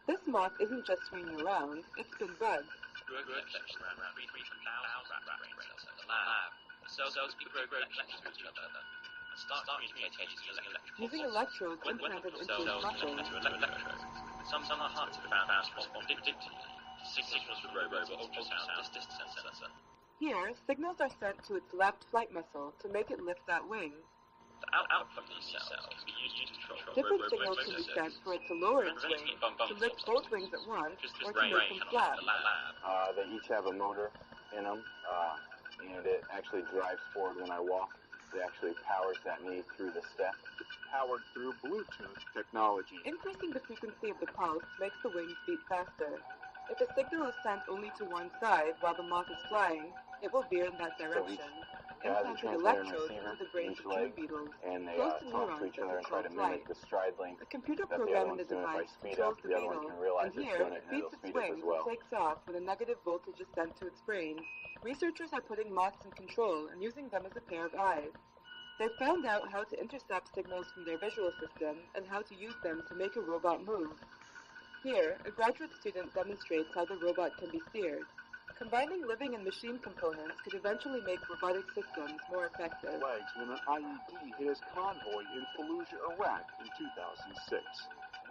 This moth isn't just swinging around, it's been bugged. Using electrodes implanted into its muscles. Some are hard to predict. Signals with robots ultrasound distance sensor. Here, signals are sent to its left flight muscle to make it lift that wing. The output of these cells can be used to control different signals can be sent for it to lower its wing, to lift both wings at once, or to make them flat. They each have a motor in them, and it actually drives forward when I walk. It actually powers that knee through the step. It's powered through Bluetooth technology. Increasing the frequency of the pulse makes the wings beat faster. If a signal is sent only to one side while the moth is flying, it will veer in that direction. Implanted electrodes into the brains of tree beetles, and they close to talk to neurons each other and try to control mimic flight. the stride length. A computer that program in the the other one's device doing. If I speed up, controls the the other one beetle, can realize and it's here doing it, it and beats it'll its speed up wings as well. and takes off when a negative voltage is sent to its brain. Researchers are putting moths in control and using them as a pair of eyes. They've found out how to intercept signals from their visual system and how to use them to make a robot move. Here, a graduate student demonstrates how the robot can be steered. Combining living and machine components could eventually make robotic systems more effective. Legs when an IED hit his convoy in Fallujah, Iraq in 2006.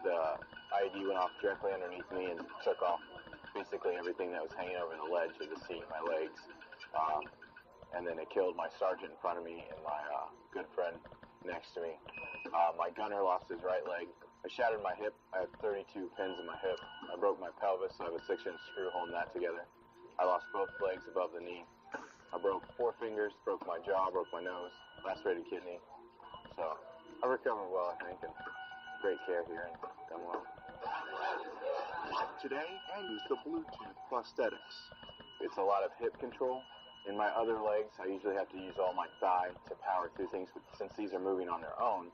The IED went off directly underneath me and took off basically everything that was hanging over the ledge of the seat, my legs. And then it killed my sergeant in front of me and my good friend next to me. My gunner lost his right leg. I shattered my hip. I have 32 pins in my hip. I broke my pelvis, so I have a 6-inch screw holding that together. I lost both legs above the knee. I broke 4 fingers, broke my jaw, broke my nose, lacerated kidney. So I recovered well, I think, and great care here and done well. Today, I use the Bluetooth prosthetics. It's a lot of hip control. In my other legs, I usually have to use all my thigh to power through things, but since these are moving on their own,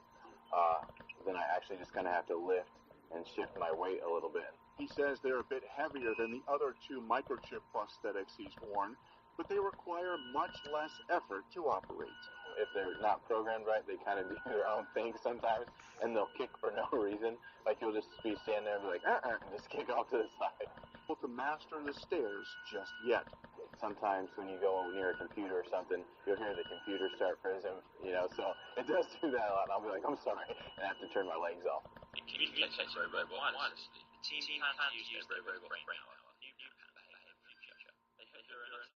then I actually just kind of have to lift and shift my weight a little bit. He says they're a bit heavier than the other 2 microchip prosthetics he's worn, but they require much less effort to operate. If they're not programmed right, they kind of do their own thing sometimes, and they'll kick for no reason. Like you'll just be standing there and be like, and just kick off to the side. Able to master the stairs just yet. Sometimes when you go near a computer or something, you'll hear the computer start freezing, so it does do that a lot. And I'll be like, I'm sorry, and I have to turn my legs off. In communicating robot wirelessly, the team plan to use their robot brain power. You can behave in the future. They hope there are enough.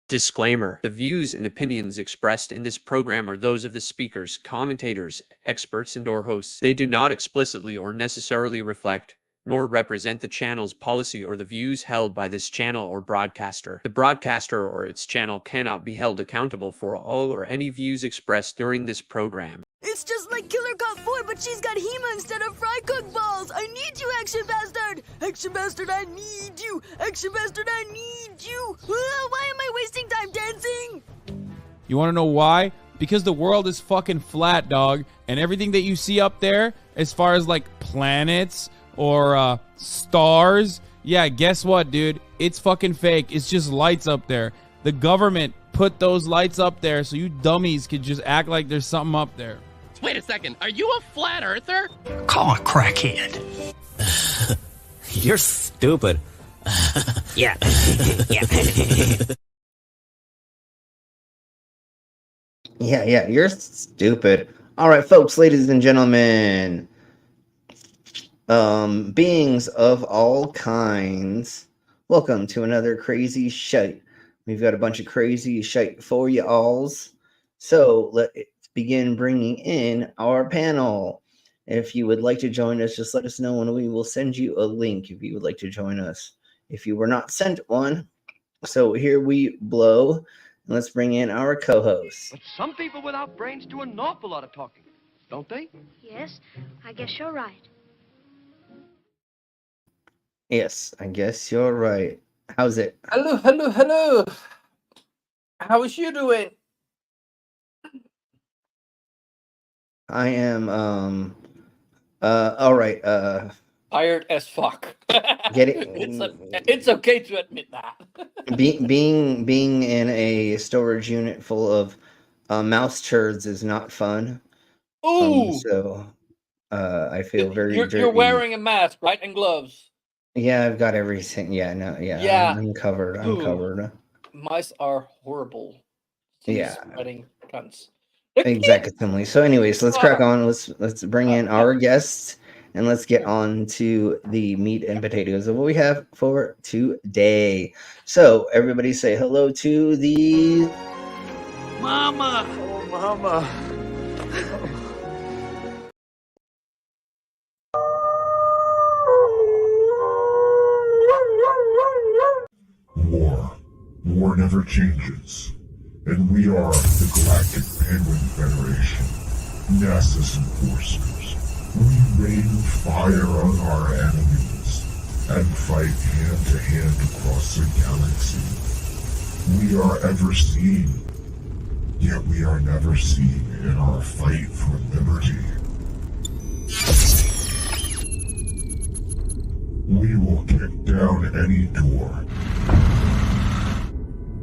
Disclaimer: the views and opinions expressed in this program are those of the speakers, commentators, experts, and/or hosts. They do not explicitly or necessarily reflect nor represent the channel's policy or the views held by this channel or broadcaster. The broadcaster or its channel cannot be held accountable for all or any views expressed during this program. It's just like Killer Cop 4, but she's got Hema instead of fry cook balls. I need you, Action Bastard! Action Bastard, I need you! Action Bastard, I need you! Why am I wasting time dancing? You want to know why? Because the world is fucking flat, dog. And everything that you see up there, as far as like planets or stars, yeah, guess what, dude? It's fucking fake. It's just lights up there. The government put those lights up there so you dummies could just act like there's something up there. Wait a second, are you a flat earther? Call a crackhead. You're stupid. Yeah. Yeah, you're stupid. All right, folks, ladies and gentlemen, beings of all kinds, welcome to another crazy shite. We've got a bunch of crazy shite for you alls. So let's begin bringing in our panel. If you would like to join us, just let us know and we will send you a link if you would like to join us. If you were not sent one, so here we blow. Let's bring in our co-host. But some people without brains do an awful lot of talking, don't they? Yes, I guess you're right. Yes, I guess you're right. How's it? Hello. How is you doing? I am, all right, tired as fuck. Get it? It's okay to admit that. being in a storage unit full of mouse turds is not fun. Ooh. I feel very dirty. You're wearing a mask, right, and gloves. Yeah, I've got everything. Yeah. I'm covered. Covered. Mice are horrible. Spreading cunts. Exactly. So, anyways, let's crack on. Let's bring in our guests and let's get on to the meat and potatoes of what we have for today. So, everybody, say hello to the Mama. Oh, Mama. War never changes. And we are the Galactic Penguin Federation, NASA's enforcers. We rain fire on our enemies and fight hand-to-hand across the galaxy. We are ever seen, yet we are never seen in our fight for liberty. We will kick down any door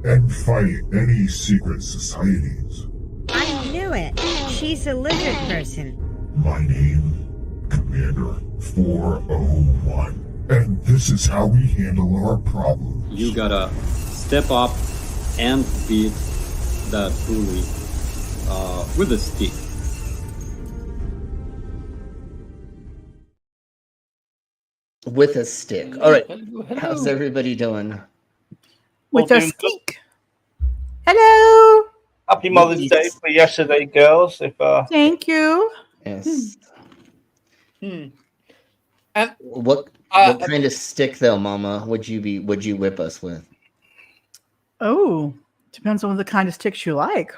and fight any secret societies. I knew it. She's a lizard person. My name Commander 401. And this is how we handle our problems. You gotta step up and beat that bully with a stick. With a stick. All right. How's everybody doing? With a stick. Hello. Happy Mother's Day for yesterday, girls. Thank you. Yes. And what kind of stick though, Mama, would you whip us with? Oh, depends on the kind of sticks you like.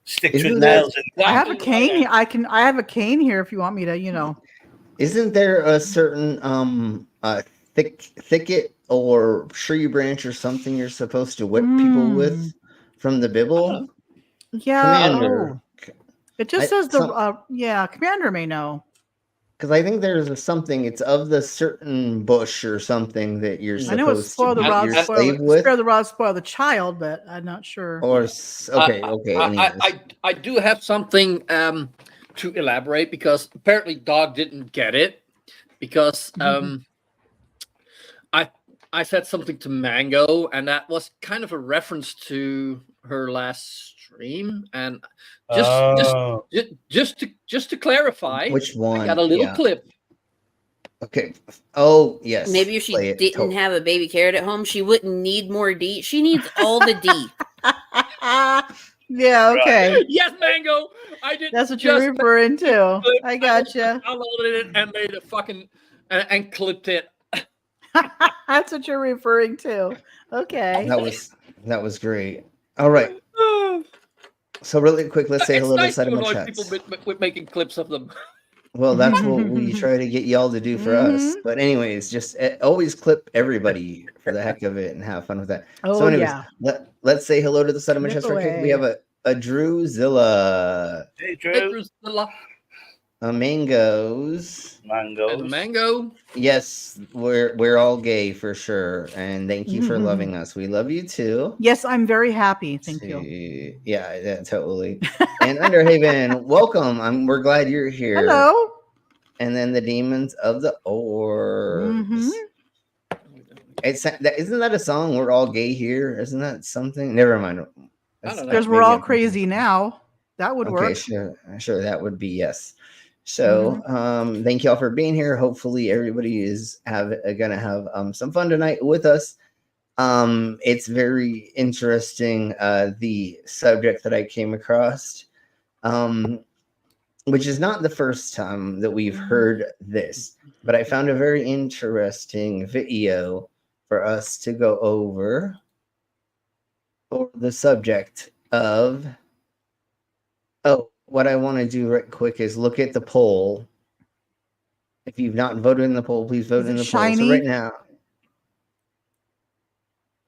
Sticks with nails. I have a cane. I have a cane here if you want me to, Isn't there a certain thicket or tree branch or something you're supposed to whip people with from the Bible? Yeah. Commander. It just says Commander may know. Because I think there's something. It's of the certain bush or something that you're supposed I know it's spoil to the beat rod, your slave with. spare the rod, spoil the child, but I'm not sure. Or okay. I do have something to elaborate because apparently Dog didn't get it because I said something to Mango and that was kind of a reference to her last stream and just to clarify, which one? I got a little clip. Okay. Oh yes. Maybe if she didn't have a baby carrot at home, she wouldn't need more D. She needs all the D. Yeah. Okay. Yes, Mango. I did. That's what you're referring to. I gotcha. I downloaded it and made a fucking and clipped it. That's what you're referring to. Okay. That was great. All right. So really quick, let's say hello to nice to Sediment annoy Chats. people with making clips of them. Well, that's what we try to get y'all to do for us. But anyways, just always clip everybody for the heck of it and have fun with that. Oh, so anyways, yeah. let's say hello to the Sediment Chats. We have a Drewzilla. Hey, Drew. A Mangoes. Mango. Yes, we're all gay for sure. And thank you for loving us. We love you too. Yes, I'm very happy. Thank you. Yeah, totally. And Underhaven, welcome. We're glad you're here. Hello. And then the Demons of the Orbs. Isn't that a song? We're all gay here. Isn't that something? Never mind. Because we're all crazy now. That would work. Sure. That would be yes. So, thank y'all for being here. Hopefully, everybody is gonna have some fun tonight with us. It's very interesting. The subject that I came across, which is not the first time that we've heard this, but I found a very interesting video for us to go over for the subject of. Oh. What I want to do right quick is look at the poll. If you've not voted in the poll, please vote in the poll. So right now,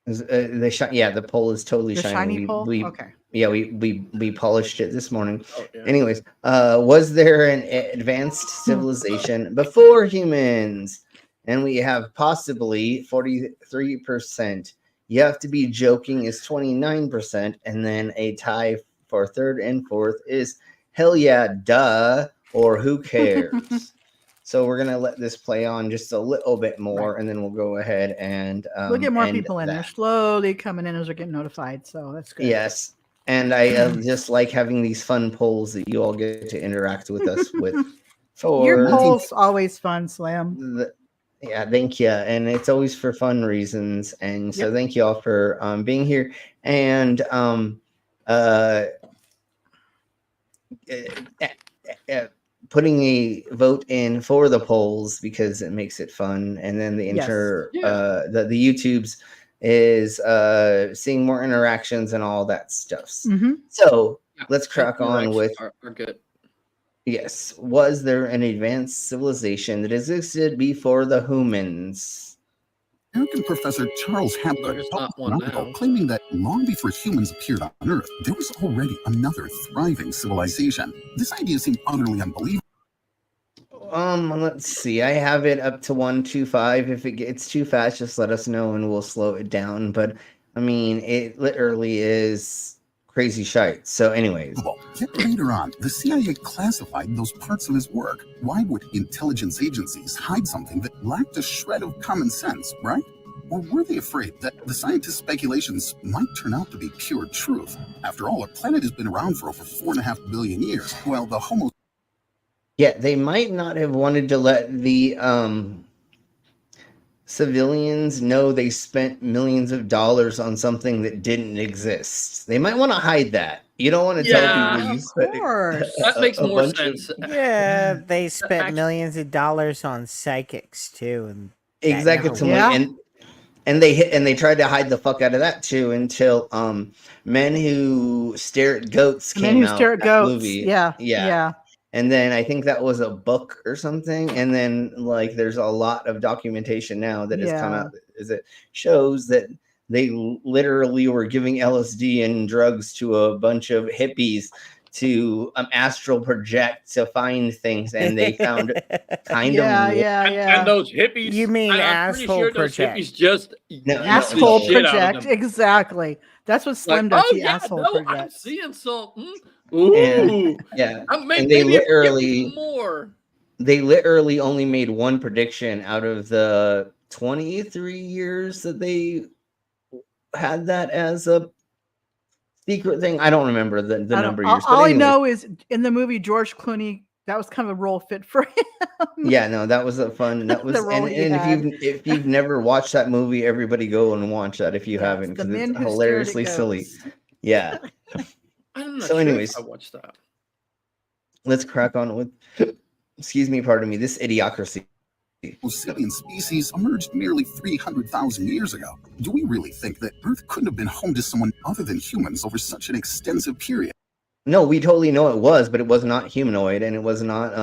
the poll is totally shiny. Shiny poll? Okay. Yeah, we polished it this morning. Oh, yeah. Anyways, was there an advanced civilization before humans? And we have possibly 43%. You have to be joking is 29%, and then a tie for third and fourth is hell yeah, duh, or who cares? So we're going to let this play on just a little bit more, and then we'll go ahead and we'll get more people in. They're slowly coming in as they're getting notified, so that's good. Yes, and I just like having these fun polls that you all get to interact with us with. Your polls always fun, Slam. Yeah, thank you. And it's always for fun reasons. And so thank you all for being here. And putting a vote in for the polls because it makes it fun. And then the the YouTubes is seeing more interactions and all that stuff. So let's crack on with are good. Yes. Was there an advanced civilization that existed before the humans? American professor Charles Hapgood talked an article claiming that long before humans appeared on Earth, there was already another thriving civilization. This idea seemed utterly unbelievable. Let's see. I have it up to 125. If it gets too fast, just let us know and we'll slow it down. But I mean, it literally is crazy shite. So, anyways. Yet later on, the CIA classified those parts of his work. Why would intelligence agencies hide something that lacked a shred of common sense, right? Or were they afraid that the scientists' speculations might turn out to be pure truth? After all, our planet has been around for over 4.5 billion years, while the Homo... Yeah, they might not have wanted to let the civilians know they spent millions of dollars on something that didn't exist. They might want to hide that. You don't want to tell people you spent that makes more bunch sense. Yeah, they spent millions of dollars on psychics too, and Exactly, and they tried to hide the fuck out of that too until Men Who Stare at Goats Men came Who out. Stare at that Goats. movie. Yeah. And then I think that was a book or something. And then like there's a lot of documentation now that has come out that shows that they literally were giving LSD and drugs to a bunch of hippies to astral project to find things, and they found kind of And those hippies. You mean and I'm pretty sure project. those hippies just Asshole shit out of project. them. Exactly. That's what Slim does. He asshole I'm projects. seeing something. Ooh. And they literally more. They literally only made one prediction out of the 23 years that they had that as a secret thing. I don't remember the number of years. All I know is in the movie George Clooney, that was kind of a role fit for him. Yeah, no, that was a fun. That was and if you've never watched that movie, everybody go and watch that if you haven't, because it's hilariously silly. Yeah. I'm not So, sure anyways, if I watched that. Let's crack on with. Excuse me, pardon me. This idiocracy. Simian species emerged nearly 300,000 years ago. Do we really think that Earth couldn't have been home to someone other than humans over such an extensive period? No, we totally know it was, but it was not humanoid, and it was not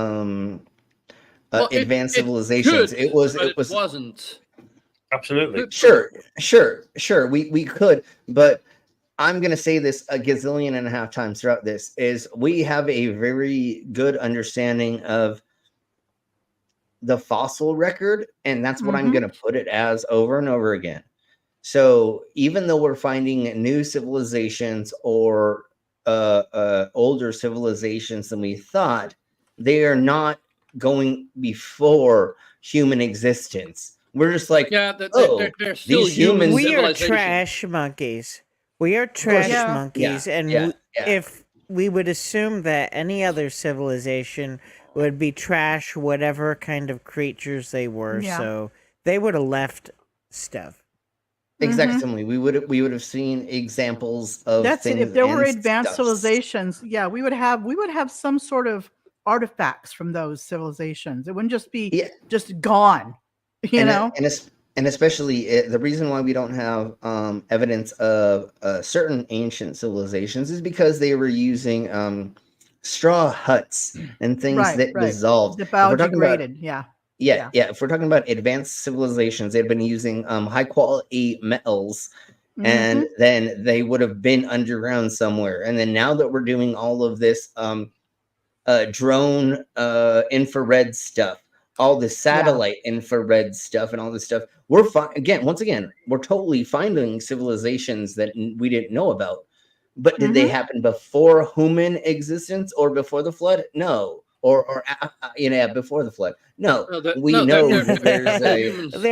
advanced civilizations. Could, it was. But it wasn't. Absolutely. Sure. We could, but I'm going to say this a gazillion and a half times throughout this is we have a very good understanding of the fossil record, and that's what I'm going to put it as over and over again. So even though we're finding new civilizations or older civilizations than we thought, they are not going before human existence. We're just like, they're still these humans. We are trash monkeys. We are trash monkeys, and if we would assume that any other civilization would be trash, whatever kind of creatures they were, so they would have left stuff. Exactly. We would have seen examples of That's things. it. If there were advanced civilizations, we would have some sort of artifacts from those civilizations. It wouldn't just be just gone, you know. And especially the reason why we don't have evidence of certain ancient civilizations is because they were using straw huts and things that dissolved. The biodegraded, Yeah. If we're talking about advanced civilizations, they've been using high quality metals, and then they would have been underground somewhere. And then now that we're doing all of this drone infrared stuff, all the satellite infrared stuff, and all this stuff, we're once again, we're totally finding civilizations that we didn't know about. But did they happen before human existence or before the flood? No. Or before the flood. No, there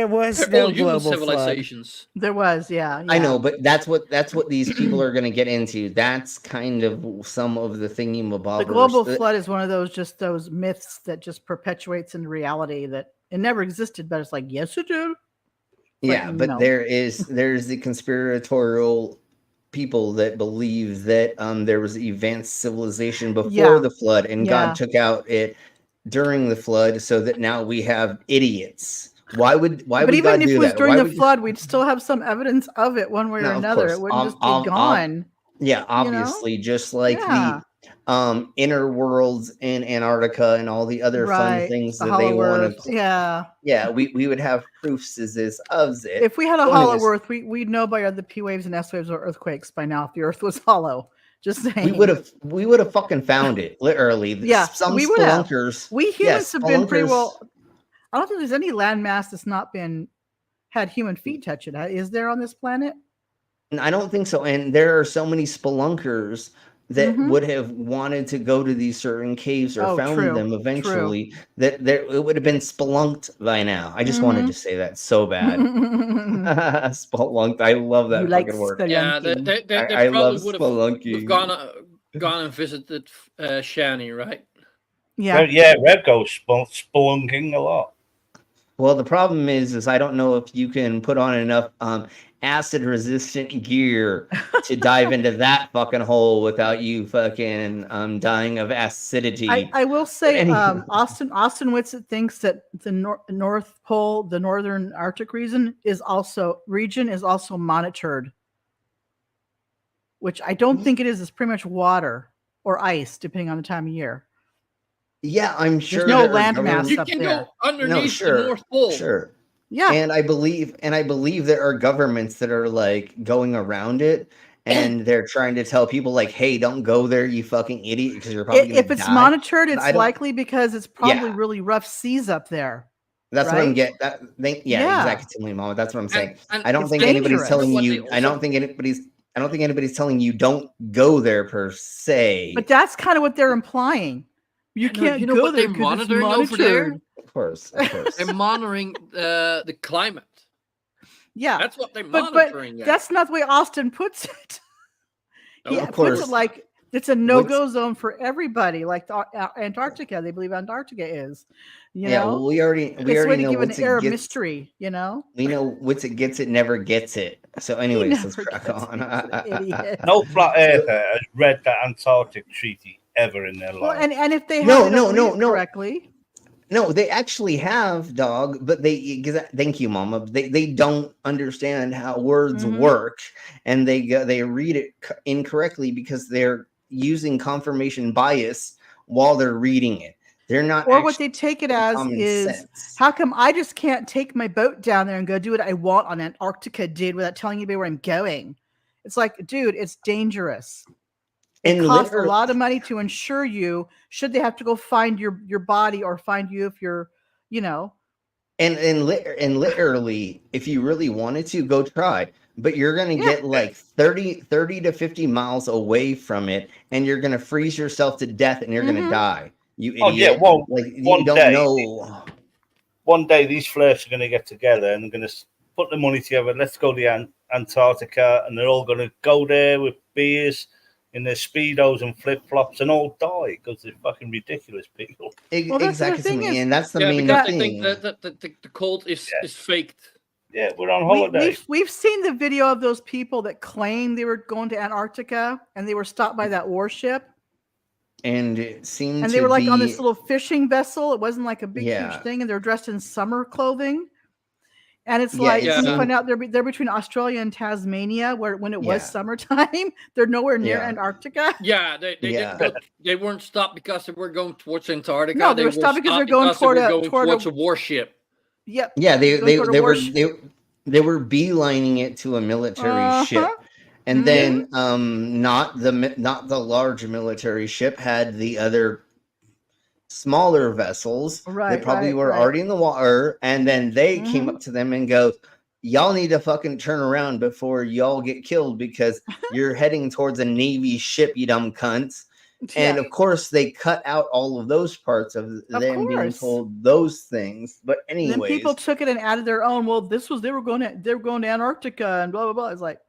was no global civilizations. flood. There was, I know, but that's what these people are going to get into. That's kind of some of the thingamabobbers. The global flood is one of those myths that just perpetuates in reality that it never existed, but it's like, yes, it did. But there's the conspiratorial people that believe that there was advanced civilization before the flood, and God took out it during the flood, so that now we have idiots. Why would even God if it was during the flood, we'd still have some evidence of it one way or another. It wouldn't just be gone. Obviously, just like the inner worlds in Antarctica and all the other fun things that they want to. We would have proofs of it. If we had a hollow Earth, we'd know by the P waves and S waves or earthquakes by now if the Earth was hollow. Just saying. We would have fucking found it, literally. Some we spelunkers. We humans have been pretty well. I don't think there's any landmass that's not had human feet touch it. Is there on this planet? I don't think so. And there are so many spelunkers that would have wanted to go to these certain caves or found them eventually, that it would have been spelunked by now. I just wanted to say that so bad. Spelunked. I love that fucking word. Yeah, they I probably love would have spelunking. gone and visited Shani, right? Yeah, yeah, Red goes spelunking a lot. Well, the problem is I don't know if you can put on enough acid-resistant gear to dive into that fucking hole without you fucking dying of acidity. I will say, Austin Whitsitt thinks that the North Pole, the northern Arctic region, is also monitored, which I don't think it is. It's pretty much water or ice, depending on the time of year. Yeah, I'm sure. There's no landmass You up can there. go underneath the North Pole. Sure. Yeah. And I believe there are governments that are like going around it, and they're trying to tell people like, "Hey, don't go there, you fucking idiot, because you're probably If it's monitored, it's I don't- likely because it's probably really rough seas up there. That's what I'm right? getting. Yeah. Exactly, Mama. That's what I'm saying. and I don't it's think anybody's dangerous. telling What you. they I don't also- think anybody's telling you don't go there per se. But that's kind of what they're implying. You can't you know go what there they're 'cause it's monitoring over there? monitored. Of course. They're monitoring the climate. Yeah. That's what they're But monitoring. that's not the way Austin puts it. He Of puts course. it like it's a no-go zone for everybody, like Antarctica. They believe Antarctica is. You know? Well, we already it's a way to know give an Whitsitt air of gets- mystery, you know? We know Whitsitt gets it, never gets it. So, anyways, let's never crack gets on. it. He's an idiot. No flat earther has read the Antarctic Treaty ever in their Well, life. and if they have No, it no, read no, it no. correctly. No, they actually have, dog, but thank you, Mama. They don't understand how words work, and they read it incorrectly because they're using confirmation bias while they're reading it. They're not. Or what they take it as common is, sense. how come I just can't take my boat down there and go do what I want on Antarctica, dude, without telling anybody where I'm going? It's like, dude, it's dangerous. It And costs a literally- lot of money to insure you. Should they have to go find your body or find you if you're, you know? And literally, if you really wanted to, go try. But you're gonna get like 30 to 50 miles away from it, and you're gonna freeze yourself to death, and you're gonna die. You idiot! Oh, yeah, well, like you one don't day- know. One day these flirts are going to get together and they're going to put the money together. Let's go to Antarctica, and they're all going to go there with beers in their speedos and flip flops and all die because they're fucking ridiculous people. Well, that's the Exactly, thing is- and that's the main because thing. they think that the cold is faked. Yeah, we're on holiday. We've seen the video of those people that claim they were going to Antarctica and they were stopped by that warship. And it seemed And they to were like be, on this little fishing vessel. It wasn't like a big, Yeah. huge thing. And they're dressed in summer clothing. And it's Yeah, like, it you seemed- find out they're between Australia and Tasmania, where when it was Yeah. summertime, they're nowhere near Yeah. Antarctica. Yeah, they Yeah. didn't go, they weren't stopped because they were going towards Antarctica. No, they were stopped because they're going toward towards a warship. Yep. Yeah, they Going toward a warship. were beelining it to a military ship, and then not the large military ship had the other smaller vessels Right, that probably right, were right. already in the water, and then they came up to them and go, "Y'all need to fucking turn around before y'all get killed because you're heading towards a Navy ship, you dumb cunts." And of course, they cut out all of those parts of them being course. told those things. But And anyways, then people took it and added their own. Well, they were going to Antarctica and blah blah blah. It's like,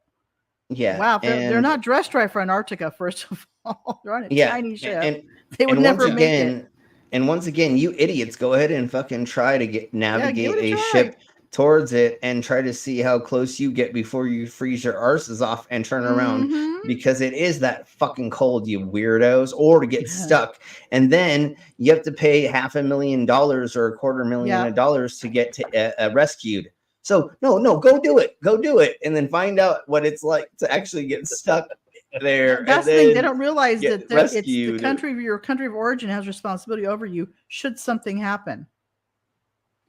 yeah, wow, they're and- not dressed right for Antarctica. First of all, they're on a yeah, tiny ship. and they would and never once make again, it. And once again, you idiots, go ahead and fucking try to navigate give it a a try. ship towards it and try to see how close you get before you freeze your arses off and turn around because it is that fucking cold, you weirdos, or to get stuck. And then you have to pay $500,000 or $250,000 to get rescued. So no, go do it. Go do it. And then find out what it's like to actually get stuck there. That's the and thing. They then don't realize get that it's the rescued. country of your country of origin has responsibility over you should something happen.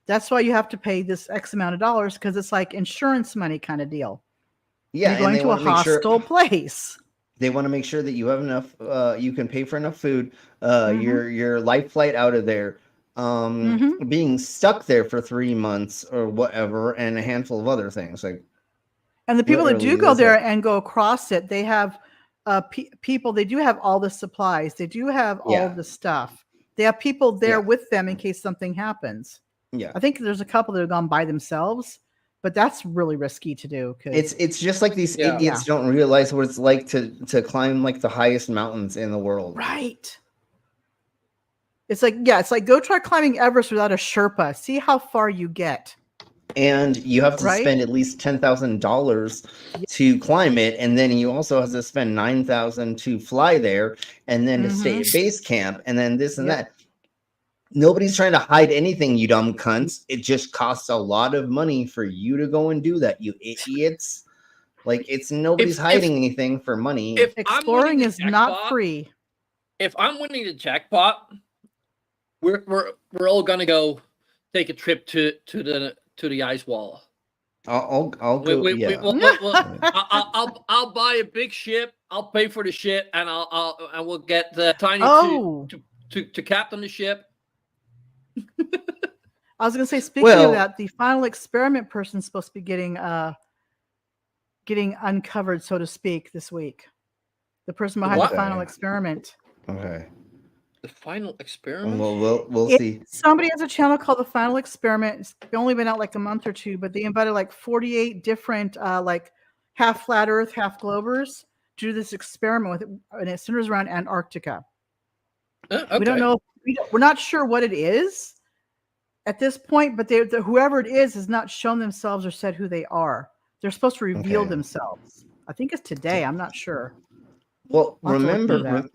That's why you have to pay this X amount of dollars because it's like insurance money kind of deal. Yeah, You're going and they to a wanna make sure- hostile place. They want to make sure that you have enough, you can pay for enough food, your life flight out of there, being stuck there for 3 months or whatever, and a handful of other things. Like, And the people that Literally, do go that's there it. and go across it, they have people. They do have all the supplies. They do have all the stuff. They have people there with them in case something happens. Yeah. I think there's a couple that have gone by themselves, but that's really risky to do. It's just like these idiots don't realize what it's like to climb like the highest mountains in the world. Right. It's like go try climbing Everest without a Sherpa. See how far you get. And you have to spend at least $10,000 to climb it, and then you also have to spend $9,000 to fly there, and then to stay at base camp, and then this and that. Nobody's trying to hide anything, you dumb cunts. It just costs a lot of money for you to go and do that, you idiots. Like, it's nobody's hiding anything for money. If exploring is not free. If I'm winning the jackpot, we're all gonna go take a trip to the ice wall. I'll go. I'll buy a big ship. I'll pay for the ship, and we'll get the tiny to captain the ship. I was going to say, speaking of that, the final experiment person's supposed to be getting uncovered, so to speak, this week. The person behind the final experiment. Okay. The final experiment. We'll see. Somebody has a channel called The Final Experiment. It's only been out like a month or two, but they invited like 48 different like half flat Earth, half globers to do this experiment with it, and it centers around Antarctica. Okay. We don't know. We're not sure what it is at this point, but whoever it is has not shown themselves or said who they are. They're supposed to reveal themselves. I think it's today. I'm not sure. Well, remember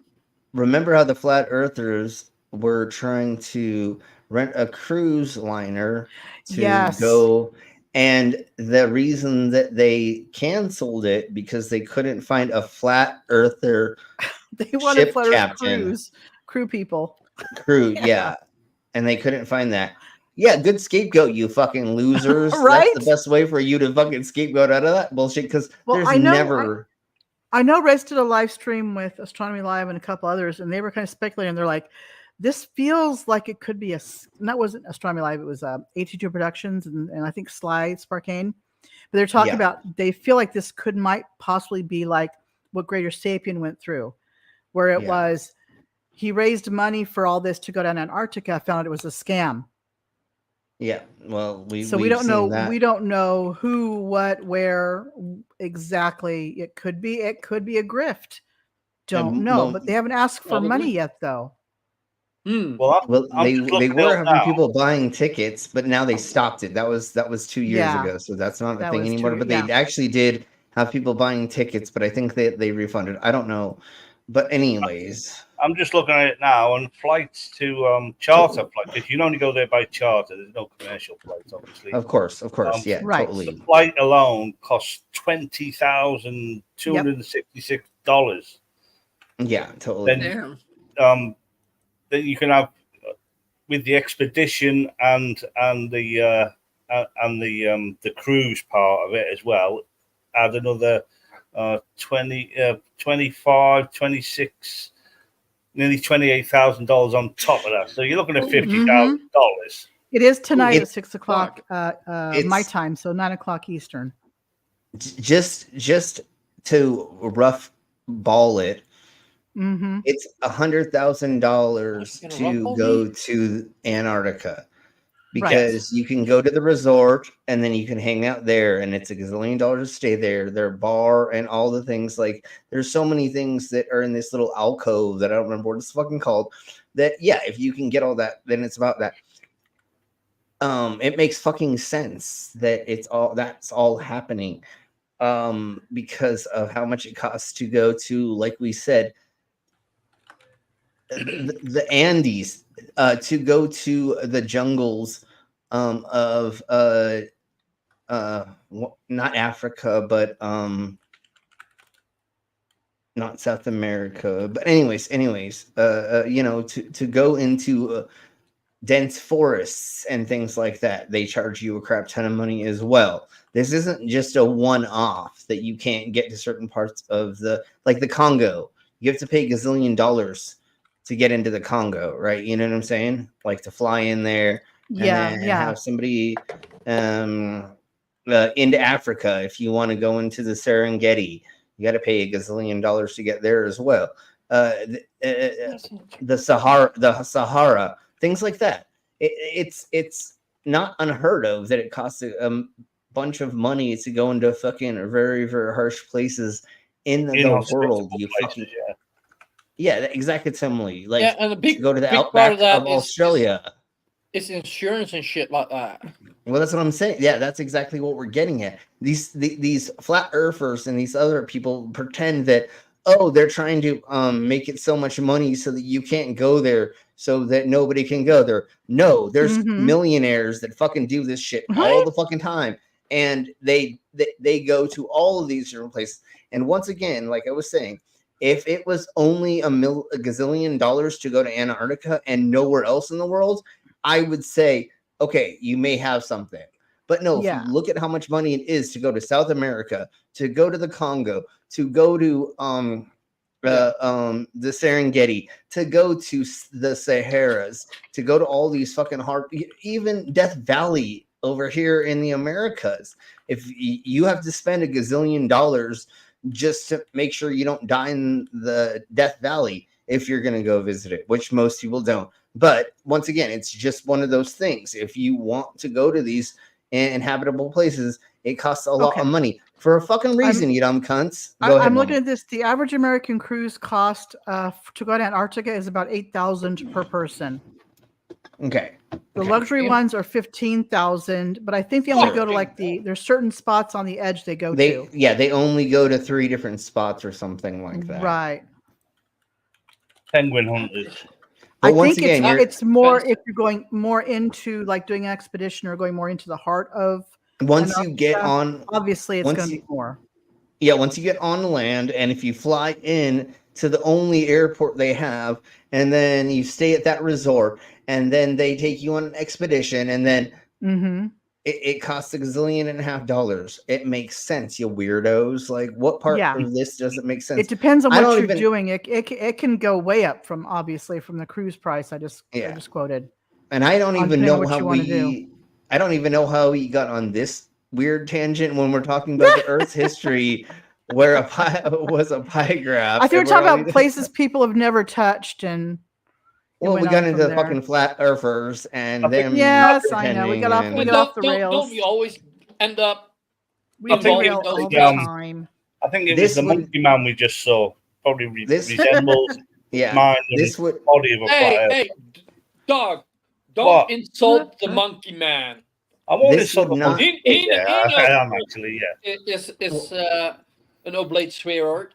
how the flat earthers were trying to rent a cruise liner to go, and the reason that they canceled it because they couldn't find a flat earther they wanted ship flat earth captain. crew people. And they couldn't find that. Yeah, good scapegoat, you fucking losers. Right? That's the best way for you to fucking scapegoat out of that bullshit, because I know Rez did a live stream with Astronomy Live and a couple others, and they were kind of speculating. They're like, this feels like it could be and that wasn't Astronomy Live, it was 82 Productions and I think Sly Sparkane. But they're talking about, they feel like this might possibly be like what Greater Sapien went through, where it was, he raised money for all this to go down Antarctica, found out it was a scam. Yeah, well, we don't know. We don't know who, what, where exactly. It could be a grift. Don't know, but they haven't asked for money yet, though. Well, they were having people buying tickets, but now they stopped it. That was 2 years ago, so that's not a thing anymore. But they actually did have people buying tickets, but I think they refunded. I don't know, but anyways. I'm just looking at it now, and flights to charter flights, because you can only go there by charter. There's no commercial flights, obviously. Of course, yeah, right. Totally. The flight alone costs $20,266. Yeah, totally. Then you can have with the expedition and the cruise part of it as well. Add another 25, 26. Nearly $28,000 on top of that. So you're looking at $50,000. It is tonight at 6 o'clock my time, so 9 o'clock Eastern. Just to rough ball it, it's $100,000 to go to Antarctica, because you can go to the resort and then you can hang out there, and it's $1 gazillion to stay there. Their bar and all the things, like there's so many things that are in this little alcove that I don't remember what it's fucking called. That if you can get all that, then it's about that. It makes fucking sense that that's all happening, because of how much it costs to go to, like we said, the Andes, to go to the jungles of not Africa, but not South America, but anyways, to go into dense forests and things like that, they charge you a crap ton of money as well. This isn't just a one-off that you can't get to certain parts of the Congo. You have to pay $1 gazillion to get into the Congo, right? You know what I'm saying? Like to fly in there, and have somebody into Africa. If you want to go into the Serengeti, you got to pay $1 gazillion to get there as well. The Sahara, things like that. It's not unheard of that it costs a bunch of money to go into fucking very, very harsh places in the world. You fucking exactly, similarly. Like and a big to go to the big outback part of Australia. It's insurance and shit like that. Well, that's what I'm saying. Yeah, that's exactly what we're getting at. These flat earthers and these other people pretend that they're trying to make it so much money so that you can't go there, so that nobody can go there. No, there's millionaires that fucking do this shit all the fucking time, and they go to all of these different places. And once again, like I was saying, if it was only $1 gazillion to go to Antarctica and nowhere else in the world, I would say, okay, you may have something. But no, if you look at how much money it is to go to South America, to go to the Congo, to go to the Serengeti, to go to the Saharas, to go to all these fucking even Death Valley over here in the Americas. If you have to spend $1 gazillion just to make sure you don't die in the Death Valley if you're going to go visit it, which most people don't. But once again, it's just one of those things. If you want to go to these inhabitable places, it costs a lot of money for a fucking reason, you dumb cunts. Go ahead, I'm looking at this. The average American cruise cost to go to Antarctica is about $8,000 per person. Okay. The luxury ones are $15,000, but I think they only go to there's certain spots on the edge they go to. Yeah, they only go to 3 different spots or something like that. Right. Penguin hunters. But I think it's more if you're going more into like doing an expedition or going more into the heart of. Once you get on, obviously it's going to be more. Yeah, once you get on land, and if you fly in to the only airport they have, and then you stay at that resort, and then they take you on an expedition, and then it costs $1.5 gazillion. It makes sense, you weirdos. Like, what part of this doesn't make sense? It depends on what you're doing. It can go way up from the cruise price I just quoted. And I don't even know I don't even know how we got on this weird tangent when we're talking about the Earth's history, where was a pie graph. I think we're talking about places people have never touched, and we got into the fucking flat earthers and them. Yes, I know. We got off the rails. Don't we always end up? We derail all the time. I think it was the monkey man we just saw. Probably resembles mind and body of a flat earth. Hey, dog. Don't insult the monkey man. I won't insult the monkey. I am actually, It's an oblate swear.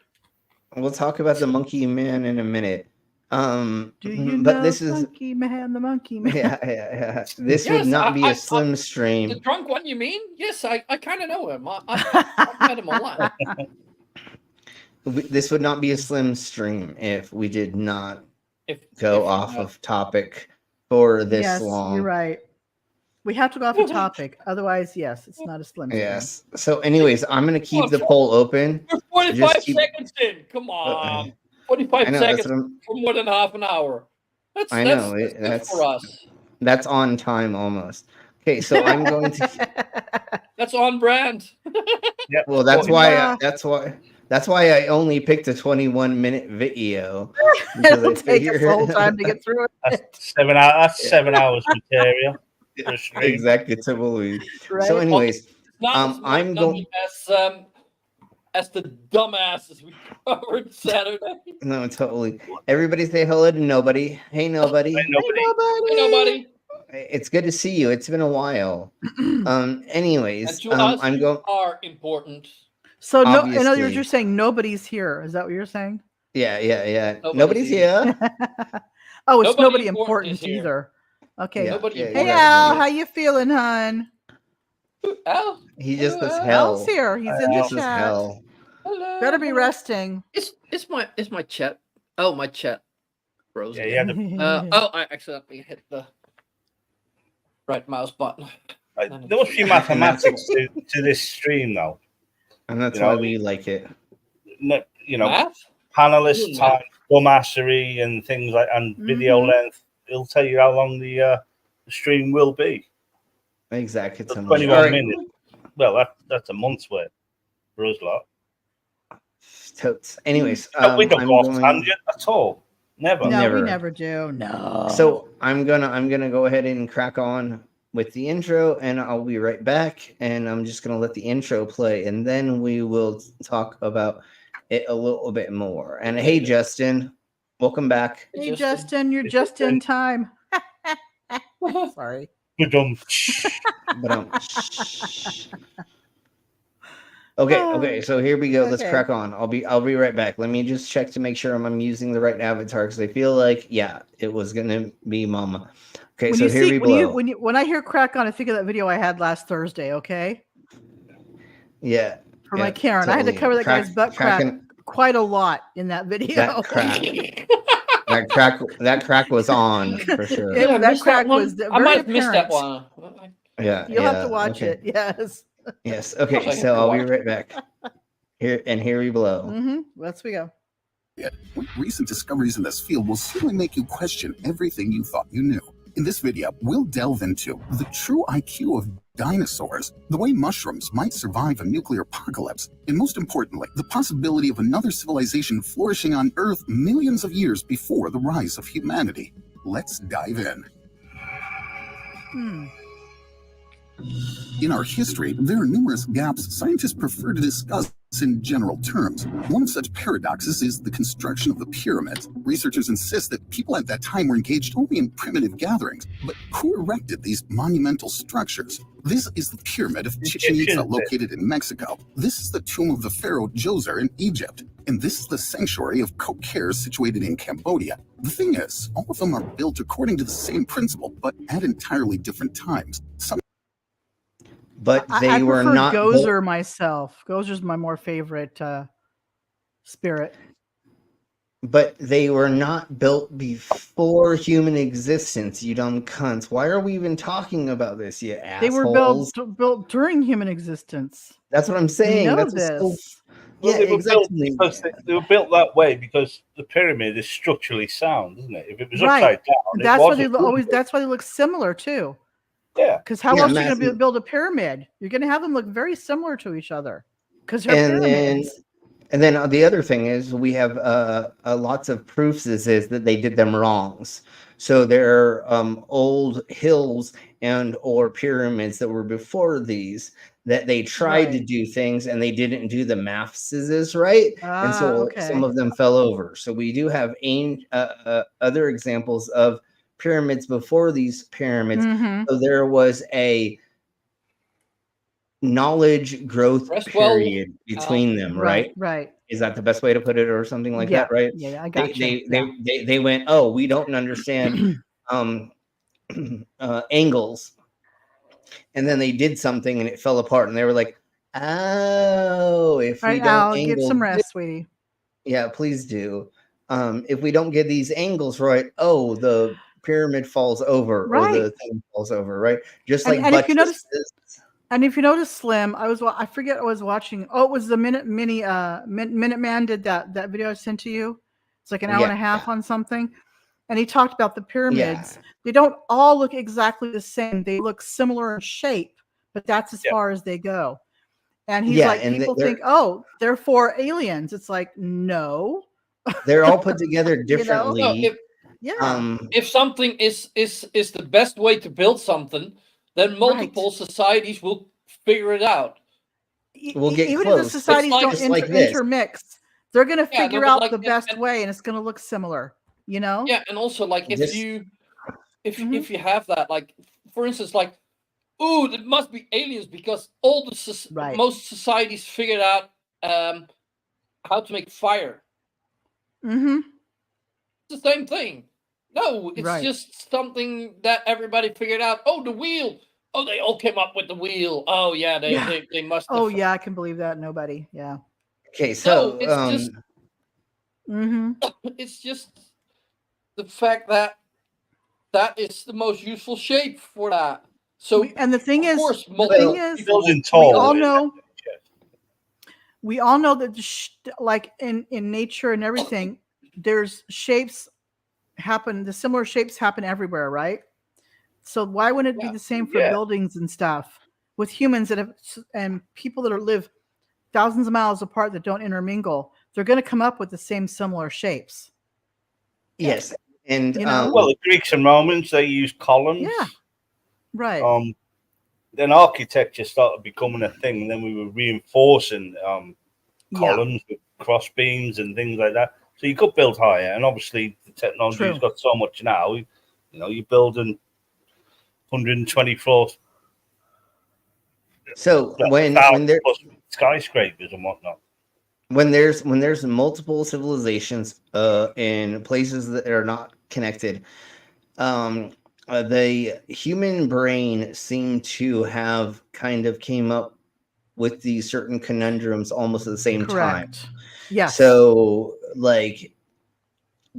We'll talk about the monkey man in a minute. Do you know the monkey man? Yeah. This would not be a slim stream. The drunk one, you mean? Yes, I kind of know him. I've met him a lot. This would not be a slim stream if we did not go off of topic for this long. You're right. We have to go off the topic. Otherwise, yes, it's not a slim stream. Yes. So anyways, I'm going to keep the poll open. We're 45 seconds in. Come on. 45 seconds for more than half an hour. That's for us. That's on time almost. Okay, so I'm going to. That's on brand. Yeah. Well, that's why I only picked a 21-minute video. It'll take us the whole time to get through it. That's 7 hours material. Exactly. Right. So, anyways, I'm going as the dumbasses we covered Saturday. No, totally. Everybody say hello to nobody. Hey, nobody. Hey, nobody. It's good to see you. It's been a while. Anyways, I'm going. Are important. So in other words, you're saying nobody's here. Is that what you're saying? Yeah. Nobody's here. Oh, it's nobody important either. Okay. Yeah. Hey, Al, how you feeling, hon? Al? He just was hell. Al's here. He's in the chat. Hell. Hello. Better be resting. It's my chat. Oh, my chat. Frozen. Yeah. I accidentally hit the right mouse button. There must be mathematics to this stream, though. And that's why we like it. Panelist time, mastery, and things like, and video length. It'll tell you how long the stream will be. Exactly. 21 minutes. well, that's a month's worth for us lot. Totes. Anyways, we don't I'm go off going. tangent at all. Never. No, we never do. No. So I'm gonna go ahead and crack on with the intro, and I'll be right back. And I'm just gonna let the intro play, and then we will talk about it a little bit more. And hey, Justin, welcome back. Hey, Justin, you're just in time. Sorry. Okay, so here we go. Let's Okay. crack on. I'll be right back. Let me just check to make sure I'm using the right avatar, because I feel like it was gonna be Mama. Okay, When so you here see we go. when I hear crack on, I think of that video I had last Thursday. Okay, Yeah. for my Karen, I had to cover that guy's butt crack quite a lot in that video. That crack was on for sure. That crack was I might have very missed that apparent. one. Yeah, You'll have to watch okay. it. Yes. Yes. Okay, so I'll be right back. Here we blow. Mm-hmm. Let's we go. Recent discoveries in this field will certainly make you question everything you thought you knew. In this video, we'll delve into the true IQ of dinosaurs, the way mushrooms might survive a nuclear apocalypse, and most importantly, the possibility of another civilization flourishing on Earth millions of years before the rise of humanity. Let's dive in. In our history, there are numerous gaps scientists prefer to discuss in general terms. One of such paradoxes is the construction of the pyramids. Researchers insist that people at that time were engaged only in primitive gatherings. But who erected these monumental structures? This is the Pyramid of Chichen Itza, located in Mexico. This is the tomb of the pharaoh Djoser in Egypt. And this is the sanctuary of Kokher, situated in Cambodia. The thing is, all of them are built according to the same principle, but at entirely different times. But they I were prefer not Gozer myself. Gozer's my more favorite spirit. But they were not built before human existence, you dumb cunts. Why are we even talking about this, you assholes? They were built during human existence. That's what I'm saying. We know That's this. Well, yeah, they were exactly. built because they were built that way because the pyramid is structurally sound, isn't it? If it was upside down, that's why they always. That's why they look similar too. Yeah. Because how else are you going to build a pyramid? You're going to have them look very similar to each other. Because they're pyramids. And then the other thing is we have lots of proofs is that they did them wrongs. So there are old hills and or pyramids that were before these that they tried to do things and they didn't do the maths right. And so some of them fell over. So we do have other examples of pyramids before these pyramids. So there was a knowledge growth period between them, right? Right. Is that the best way to put it, or something like that, right? Yeah, I got you. They went, oh, we don't understand angles, and then they did something and it fell apart, and they were like, oh, if we don't I'll get some rest, sweetie. Yeah, please do. If we don't get these angles right, oh, the pyramid falls over, or the thing falls over, right? Just like and if you notice, Slim, I forget I was watching. Oh, it was the Minuteman did that video I sent to you. It's like an hour and a half on something, and he talked about the pyramids. They don't all look exactly the same. They look similar in shape, but that's as far as they go. And he's like, people think, oh, they're for aliens. It's like, no, they're all put together differently. If something is the best way to build something, then multiple societies will figure it out. We'll get even close. if the societies don't intermix, they're going to figure out the best way, and it's going to look similar. You know? Yeah, and also like if you have that, like for instance, like, oh, it must be aliens because all the most societies figured out how to make fire. Mm-hmm. It's the same thing. No, it's just something that everybody figured out. Oh, the wheel. Oh, they all came up with the wheel. Oh, yeah, they must have. Oh, yeah, I can believe that. Nobody. Yeah. Okay, so it's just it's just the fact that is the most useful shape for that. So and the thing is, we all know that like in nature and everything, there's shapes happen. The similar shapes happen everywhere, right? So why wouldn't it be the same for buildings and stuff? with humans that have and people that live thousands of miles apart that don't intermingle, they're going to come up with the same similar shapes. Yes, and well, the Greeks and Romans, they used columns. Yeah, right. Then architecture started becoming a thing, and then we were reinforcing columns with cross beams and things like that. So you could build higher, and obviously the technology's got so much now. You know, you're building 120 floors. So when there skyscrapers and whatnot. When there's multiple civilizations in places that are not connected, the human brain seemed to have kind of came up with these certain conundrums almost at the same time. Yeah. So like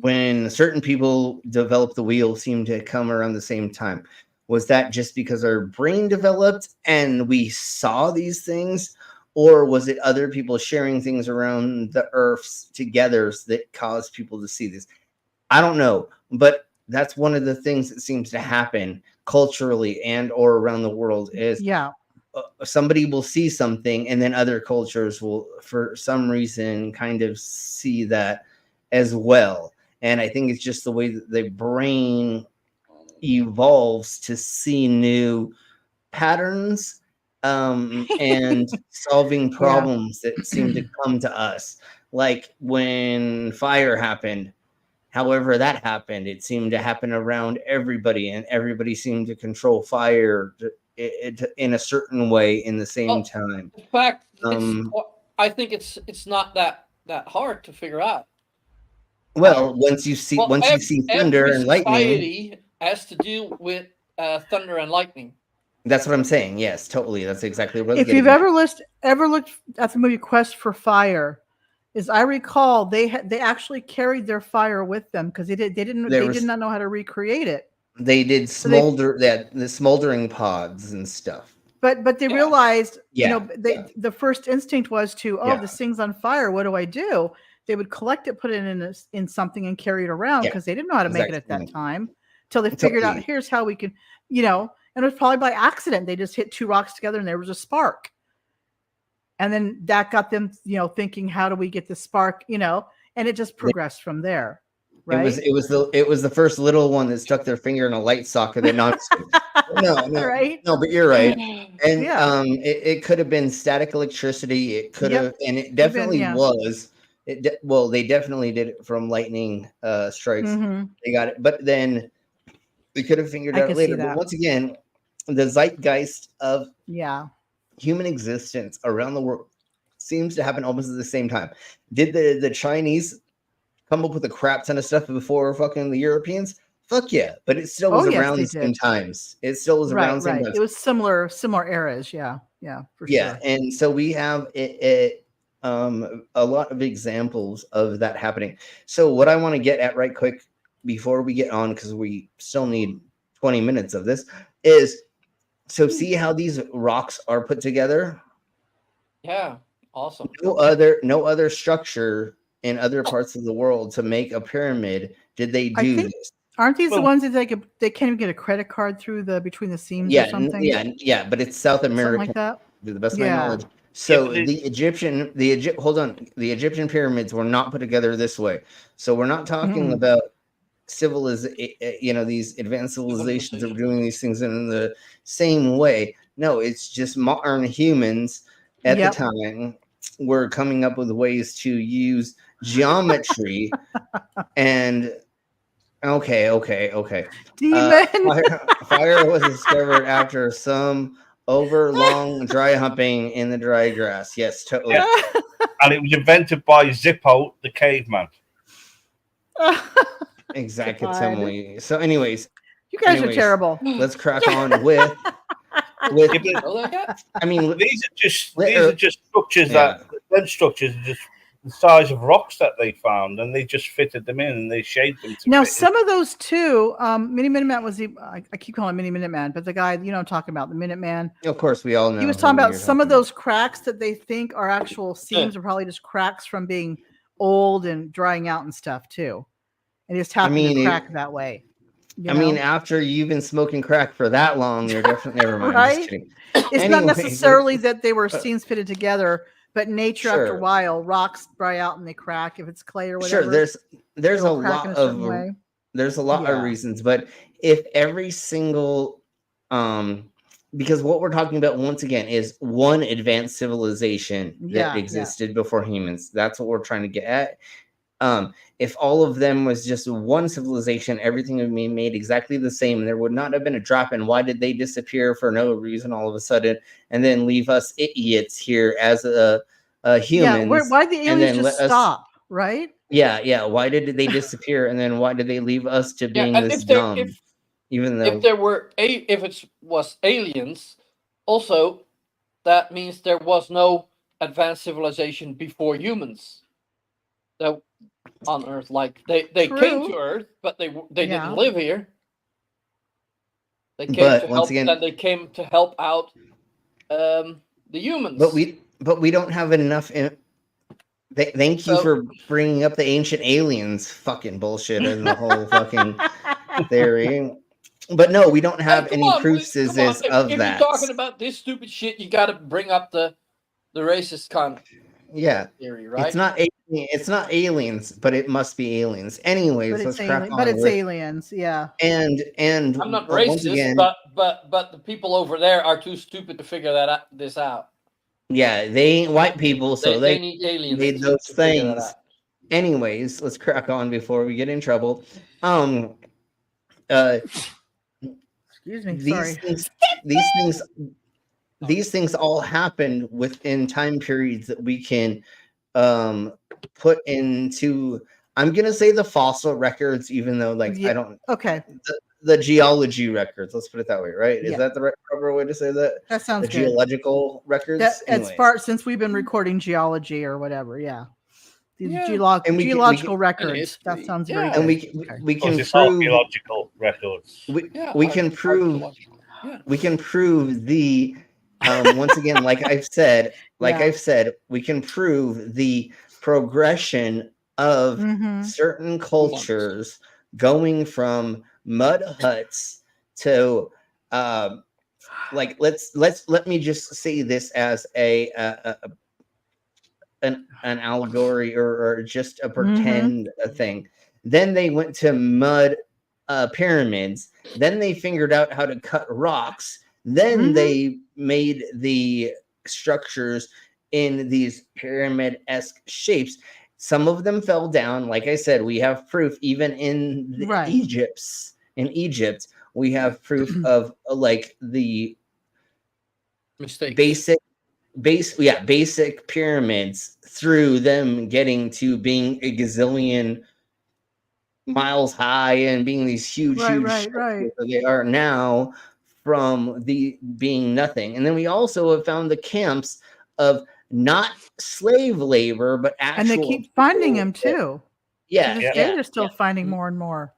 when certain people developed the wheel seemed to come around the same time. Was that just because our brain developed and we saw these things? Or was it other people sharing things around the earths together that caused people to see this? I don't know. But that's one of the things that seems to happen culturally and or around the world is somebody will see something and then other cultures will, for some reason, kind of see that as well. And I think it's just the way that the brain evolves to see new patterns and solving problems that seem to come to us. Like when fire happened, however that happened, it seemed to happen around everybody, and everybody seemed to control fire in a certain way in the same time. In fact, I think it's not that hard to figure out. Well, once you see thunder and lightning, society has to deal with thunder and lightning. That's what I'm saying. Yes, totally. That's exactly what. If you've ever looked at the movie Quest for Fire, as I recall, they actually carried their fire with them because they did not know how to recreate it. They did the smoldering pods and stuff. But they realized, the first instinct was to, this thing's on fire. What do I do? They would collect it, put it in something, and carry it around because they didn't know how to make it at that time. Till they figured out, here's how we can, and it was probably by accident. They just hit two rocks together and there was a spark. And then that got them, thinking, how do we get the spark, and it just progressed from there. Right. It was the first little one that stuck their finger in a light socket. That no, right? No, but you're right. And it could have been static electricity. It could have, and it definitely was. They definitely did it from lightning strikes. Mm-hmm. They got it, but then we could have figured out later. But once again, the zeitgeist of human existence around the world seems to happen almost at the same time. Did the Chinese come up with a crap ton of stuff before fucking the Europeans? Fuck yeah, but it still was around the same times. It still was around the same times. It was similar eras. Yeah, for sure. And so we have a lot of examples of that happening. So what I want to get at right quick before we get on, because we still need 20 minutes of this, is see how these rocks are put together? Yeah, awesome. No other structure in other parts of the world to make a pyramid did they do this. Aren't these the ones that they can't even get a credit card through between the seams or something? Yeah, but it's South America. Something like that? To the best of my knowledge. So the Egyptian pyramids were not put together this way. So we're not talking about these advanced civilizations that were doing these things in the same way. No, it's just modern humans at the time were coming up with ways to use geometry and okay. Fire was discovered after some long dry humping in the dry grass. Yes, totally. Yeah. And it was invented by Zippo, the caveman. Exactly. So anyways, you guys are terrible. Let's crack on with I mean, these are just structures that structures are just the size of rocks that they found, and they just fitted them in and they shaped them. Now, some of those too, Mini Minuteman was I keep calling him Mini Minuteman, but the guy, I'm talking about, the Minuteman. Of course, we all know. He was talking about some of those cracks that they think are actual seams are probably just cracks from being old and drying out and stuff too. And just happened to crack that way. You I know? mean, after you've been smoking crack for that long, you're definitely never mind. Right? Just kidding. It's not necessarily that they were scenes fitted together, but nature after a Sure. while, rocks dry out and they crack if it's clay or whatever. Sure, there's a it'll crack in lot a certain of way. there's a lot Yeah. of reasons, but if every single because what we're talking about once again is one advanced civilization Yeah, that yeah. existed before humans. That's what we're trying to get at. If all of them was just one civilization, everything would be made exactly the same. There would not have been a drop in. Why did they disappear for no reason all of a sudden and then leave us idiots here as humans? Yeah, why'd the and aliens then just let us- stop, right? Yeah. Why did they disappear and then why did they leave us to being and this if there- dumb? if- Even though If there were if it was aliens, also that means there was no advanced civilization before humans. That on Earth, like they came True. to Earth, but they Yeah. didn't live here. They came But to once help. again- Then they came to help out the humans. but we don't have enough. Thank you for bringing up the ancient aliens. Fucking bullshit and the whole fucking theory. But no, we don't have any proofs Come on, of if that. you're talking about this stupid shit, you got to bring up the racist con theory, right? It's not aliens, but it must be aliens. Anyways, But let's it's, crack on. but it's with- aliens, yeah. And I'm not once racist, again, but the people over there are too stupid to figure this out. yeah, they ain't white people, so They need aliens made to those figure that things. out. Anyways, let's crack on before we get in trouble. Excuse me, these sorry. these things all happened within time periods that we can put into, I'm gonna say, the fossil records, even though I don't the geology records, let's put it that way, right? Is Yeah. that the right proper way to say that? That sounds the good. geological records. As Anyways. far since we've been recording geology or whatever, yeah. These And geological records. That sounds very good. And we can prove archaeological records. We can prove the once again, like I've said, we can prove the progression of certain cultures going from mud huts to let me just say this as an allegory or just a pretend thing. Then they went to mud pyramids. Then they figured out how to cut rocks. Then they made the structures in these pyramid-esque shapes. Some of them fell down. Like I said, we have proof even in Egypt. In Egypt, we have proof of the mistakes. Basic pyramids through them getting to being a gazillion miles high and being these huge structures that they are now from being nothing. And then we also have found the camps of not slave labor, but actual. And they keep finding them too. Yeah, they're still finding more and more.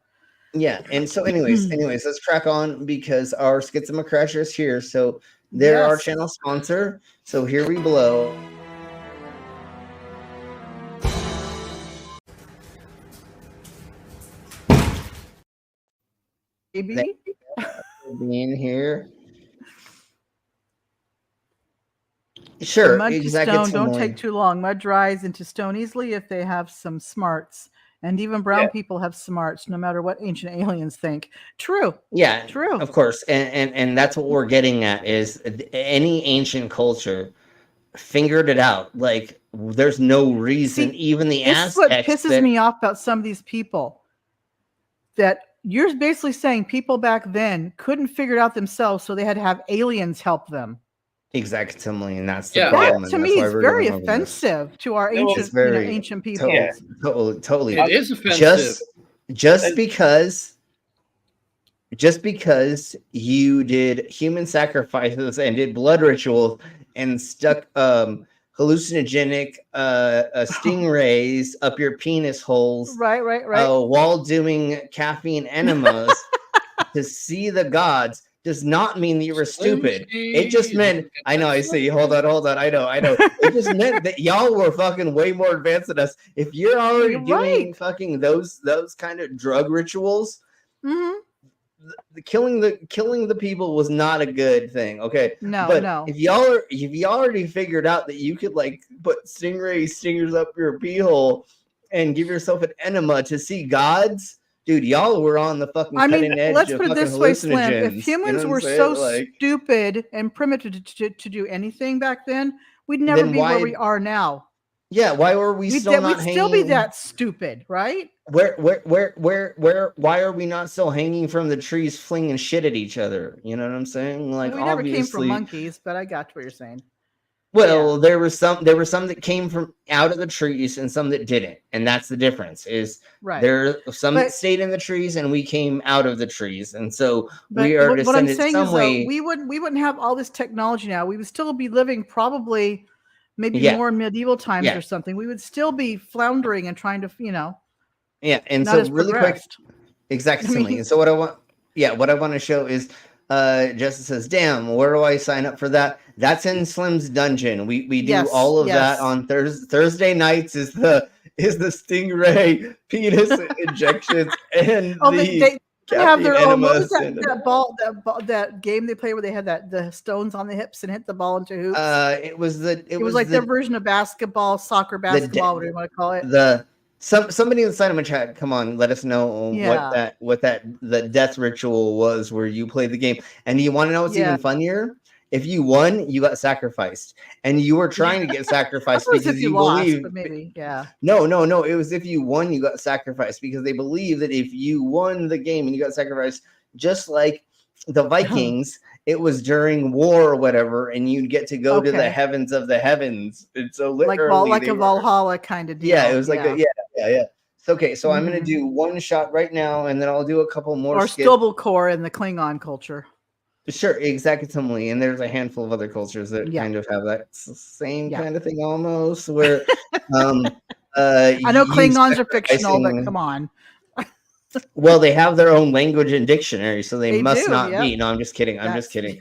Yeah, and so anyways, let's crack on because our Schizma Crasher is here. So they're our channel sponsor. So here we blow. Maybe being here. Sure, mud to exactly. stone don't take too long. Mud dries into stone easily if they have some smarts. And even brown people have smarts, no matter what ancient aliens think. True. Yeah, true. Of course, and that's what we're getting at is any ancient culture figured it out. Like there's no reason. Even the Aztecs. What pisses me off about some of these people. That you're basically saying people back then couldn't figure it out themselves, so they had to have aliens help them. Exactly, and that's the problem. That to me is very offensive to our ancient, ancient people. Totally. It is offensive. Just because you did human sacrifices and did blood rituals and stuck hallucinogenic stingrays up your penis holes, right, while doing caffeine enemas to see the gods. Does not mean that you were stupid. It just meant, I know, I see. Hold on. I know. It just meant that y'all were fucking way more advanced than us. If you're already doing fucking those kind of drug rituals, killing the people was not a good thing. Okay, No. if y'all already figured out that you could like put stingers up your pee hole and give yourself an enema to see gods, dude, y'all were on the fucking cutting edge let's of put it fucking this way, Slim. If hallucinogens. humans were so stupid and primitive to do anything back then, we'd never be where we are now. Yeah, why were we still not hanging? We'd still be that stupid, right? Why are we not still hanging from the trees, flinging shit at each other? You know what I'm saying? Like, we never came from monkeys, but I got what you're saying. Well, there were some that came from out of the trees and some that didn't, and that's the difference. Is there some that stayed in the trees and we came out of the trees, and so we are descended. What I'm saying is, though, we wouldn't have all this technology now. We would still be living probably. Maybe more medieval times or something. We would still be floundering and trying to, Yeah, and so really quick, exactly. And so what I want to show is, Justice says, "Damn, where do I sign up for that?" That's in Slim's dungeon. We do all of that on Thursday nights. Is the stingray penis injections and they have their own. What was that game they play where they had the stones on the hips and hit the ball into hoops? It was like their version of soccer basketball, whatever you want to call it. Somebody inside of my chat, come on, let us know what the death ritual was where you played the game. And you want to know what's even funnier? If you won, you got sacrificed, and you were trying to get sacrificed because you believe. But maybe, No. It was if you won, you got sacrificed because they believe that if you won the game and you got sacrificed, just like the Vikings, it was during war or whatever, and you'd get to go to the heavens of the heavens. And so literally, like a Valhalla kind of deal. Yeah, it was like yeah. Okay, so I'm gonna do one shot right now, and then I'll do a couple more. Or Stubblecore in the Klingon culture. Sure, exactly. And there's a handful of other cultures that kind of have that same kind of thing almost. Where I know Klingons are fictional, but come on. Well, they have their own language and dictionary, so they must not be. No, I'm just kidding. I'm just kidding.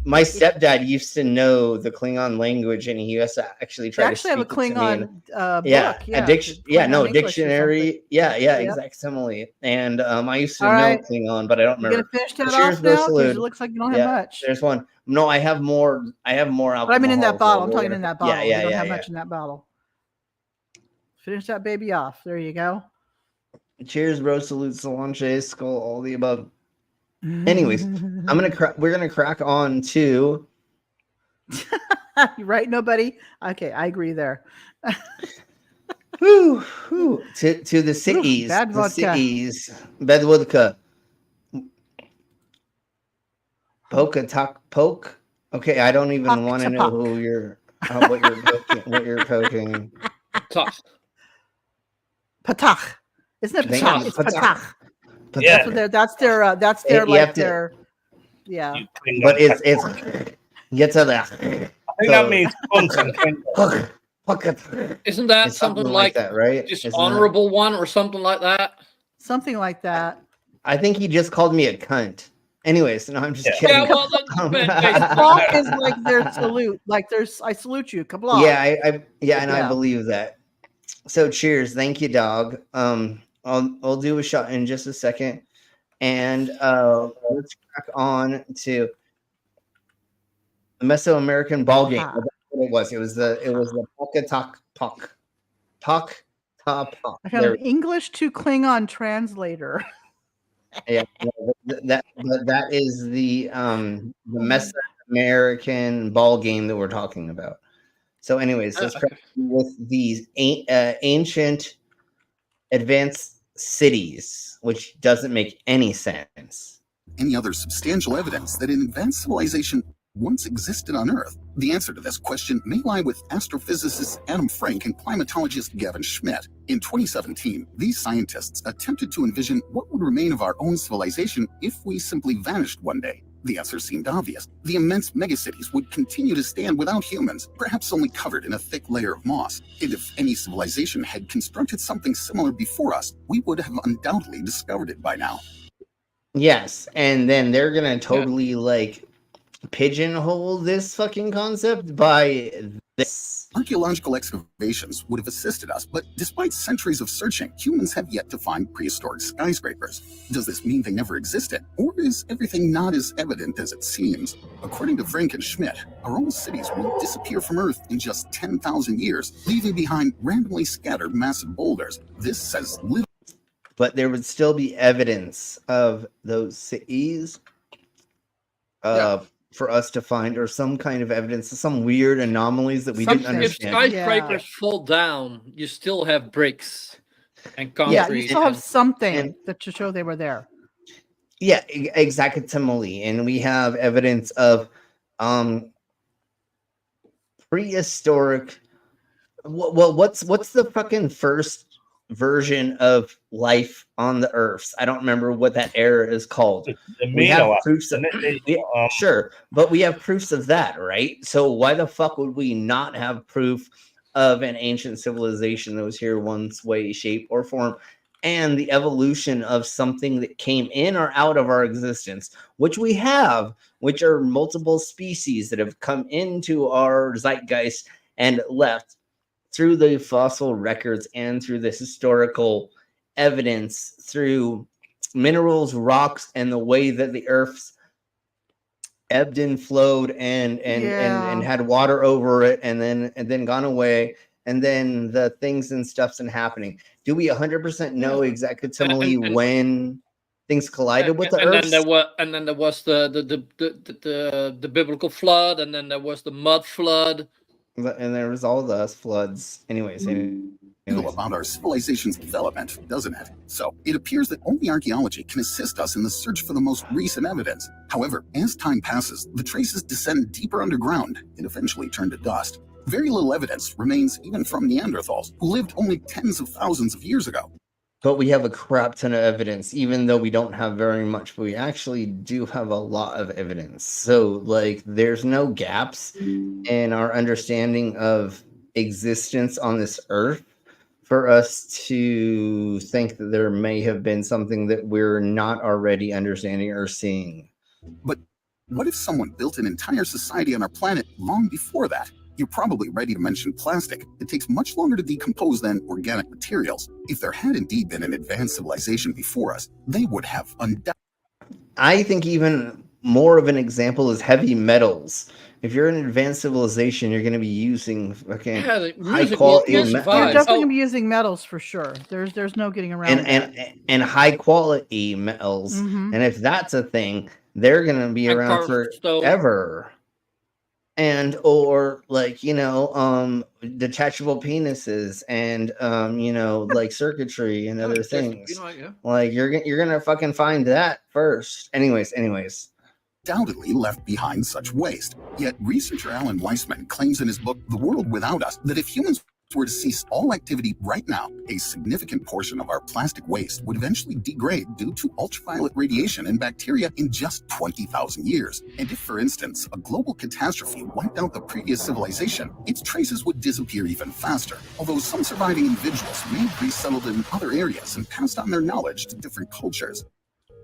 My stepdad used to know the Klingon language, and he used to actually try to speak have a Klingon book. Dictionary. Exactly. And I used to know Klingon, but I don't remember. Gonna finish that off now? Because it looks like you don't have much. There's one. No, I have more. Alcohol. But I mean, in that bottle. I'm talking in that bottle. Yeah, you don't have much in that bottle. Finish that baby off. There you go. Cheers, bro. Salute, Solange, skull, all the above. Anyways, we're gonna crack on to. You right, nobody? Okay, I agree there. To the cities. Bad vodka. Cities. Bad vodka. Poke. Okay, I don't even want to know who you're. What you're poking. Patach. Isn't it Patach? It's Patach. Yeah. That's their yeah. But it's get to that. I think that means Isn't that something like that, right? Dishonorable one or something like that? Something like that. I think he just called me a cunt. Anyways, no, I'm just kidding. Yeah, well, Kablock is like their salute. Like there's I salute you, Kablock. Yeah, I believe that. So cheers, thank you, dog. I'll do a shot in just a second, and let's crack on to the Mesoamerican ball game. That's what it was. It was the Pok. I found an English to Klingon translator. Yeah, that is the Mesoamerican ball game that we're talking about. So, anyways, let's crack with these ancient advanced cities, which doesn't make any sense. Any other substantial evidence that an advanced civilization once existed on Earth? The answer to this question may lie with astrophysicist Adam Frank and climatologist Gavin Schmidt. In 2017, these scientists attempted to envision what would remain of our own civilization if we simply vanished one day. The answer seemed obvious. The immense megacities would continue to stand without humans, perhaps only covered in a thick layer of moss. And if any civilization had constructed something similar before us, we would have undoubtedly discovered it by now. Yes, and then they're gonna totally pigeonhole this fucking concept by Archaeological excavations would have assisted us, but despite centuries of searching, humans have yet to find prehistoric skyscrapers. Does this mean they never existed, or is everything not as evident as it seems? According to Frank and Schmidt, our old cities will disappear from Earth in just 10,000 years, leaving behind randomly scattered massive boulders. This says little. But there would still be evidence of those cities for us to find, or some kind of evidence of some weird anomalies that we didn't understand. If skyscrapers fall down, you still have bricks and concrete. Yeah, you still have something that to show they were there. Yeah, exactly. And we have evidence of prehistoric. Well, what's the fucking first version of life on the Earth? I don't remember what that era is called. We have proofs of, sure, but we have proofs of that, right? So why the fuck would we not have proof of an ancient civilization that was here once, way, shape, or form, and the evolution of something that came in or out of our existence, which we have, which are multiple species that have come into our zeitgeist and left through the fossil records and through the historical evidence, through minerals, rocks, and the way that the Earth's ebbed and flowed and had water over it, and then gone away, and then the things and stuffs and happening. Do we 100% know exactly when things collided with the Earth? And then there was the biblical flood, and then there was the mud flood. And there was all the floods. Anyways. About our civilization's development, doesn't it? So it appears that only archaeology can assist us in the search for the most recent evidence. However, as time passes, the traces descend deeper underground and eventually turn to dust. Very little evidence remains even from Neanderthals, who lived only tens of thousands of years ago. But we have a crap ton of evidence, even though we don't have very much, but we actually do have a lot of evidence. So, like, there's no gaps in our understanding of existence on this Earth for us to think that there may have been something that we're not already understanding or seeing. But what if someone built an entire society on our planet long before that? You're probably ready to mention plastic. It takes much longer to decompose than organic materials. If there had indeed been an advanced civilization before us, they would have undoubtedly. I think even more of an example is heavy metals. If you're an advanced civilization, you're going to be using high quality metals. You're definitely going to be using metals for sure. There's no getting around and high quality metals. Mm-hmm. And if that's a thing, they're going to be around forever. And or like detachable penises and like circuitry and other things. Like you're gonna fucking find that first. Anyways. Undoubtedly left behind such waste. Yet researcher Alan Weissman claims in his book The World Without Us that if humans were to cease all activity right now, a significant portion of our plastic waste would eventually degrade due to ultraviolet radiation and bacteria in just 20,000 years. And if, for instance, a global catastrophe wiped out the previous civilization, its traces would disappear even faster, although some surviving individuals may have resettled in other areas and passed on their knowledge to different cultures.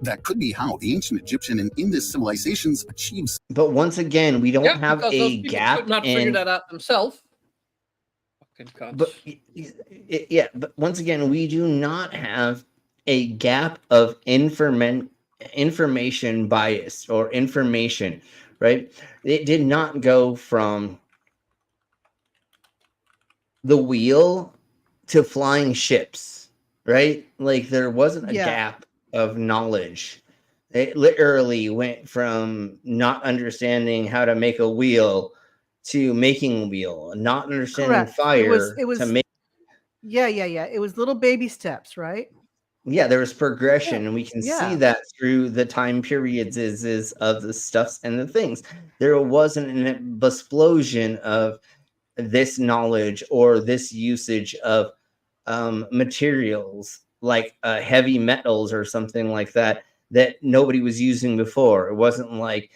That could be how the ancient Egyptian and Indus civilizations achieved. But once again, we don't have a gap. Could not figure that out themselves. But once again, we do not have a gap of information bias or information, right? It did not go from the wheel to flying ships, right? Like there wasn't a gap of knowledge. It literally went from not understanding how to make a wheel to making a wheel, not understanding fire. It was to make. Yeah. It was little baby steps, right? Yeah, there was progression, and we can see that through the time periods is of the stuffs and the things. There wasn't an explosion of this knowledge or this usage of materials like heavy metals or something like that nobody was using before. It wasn't like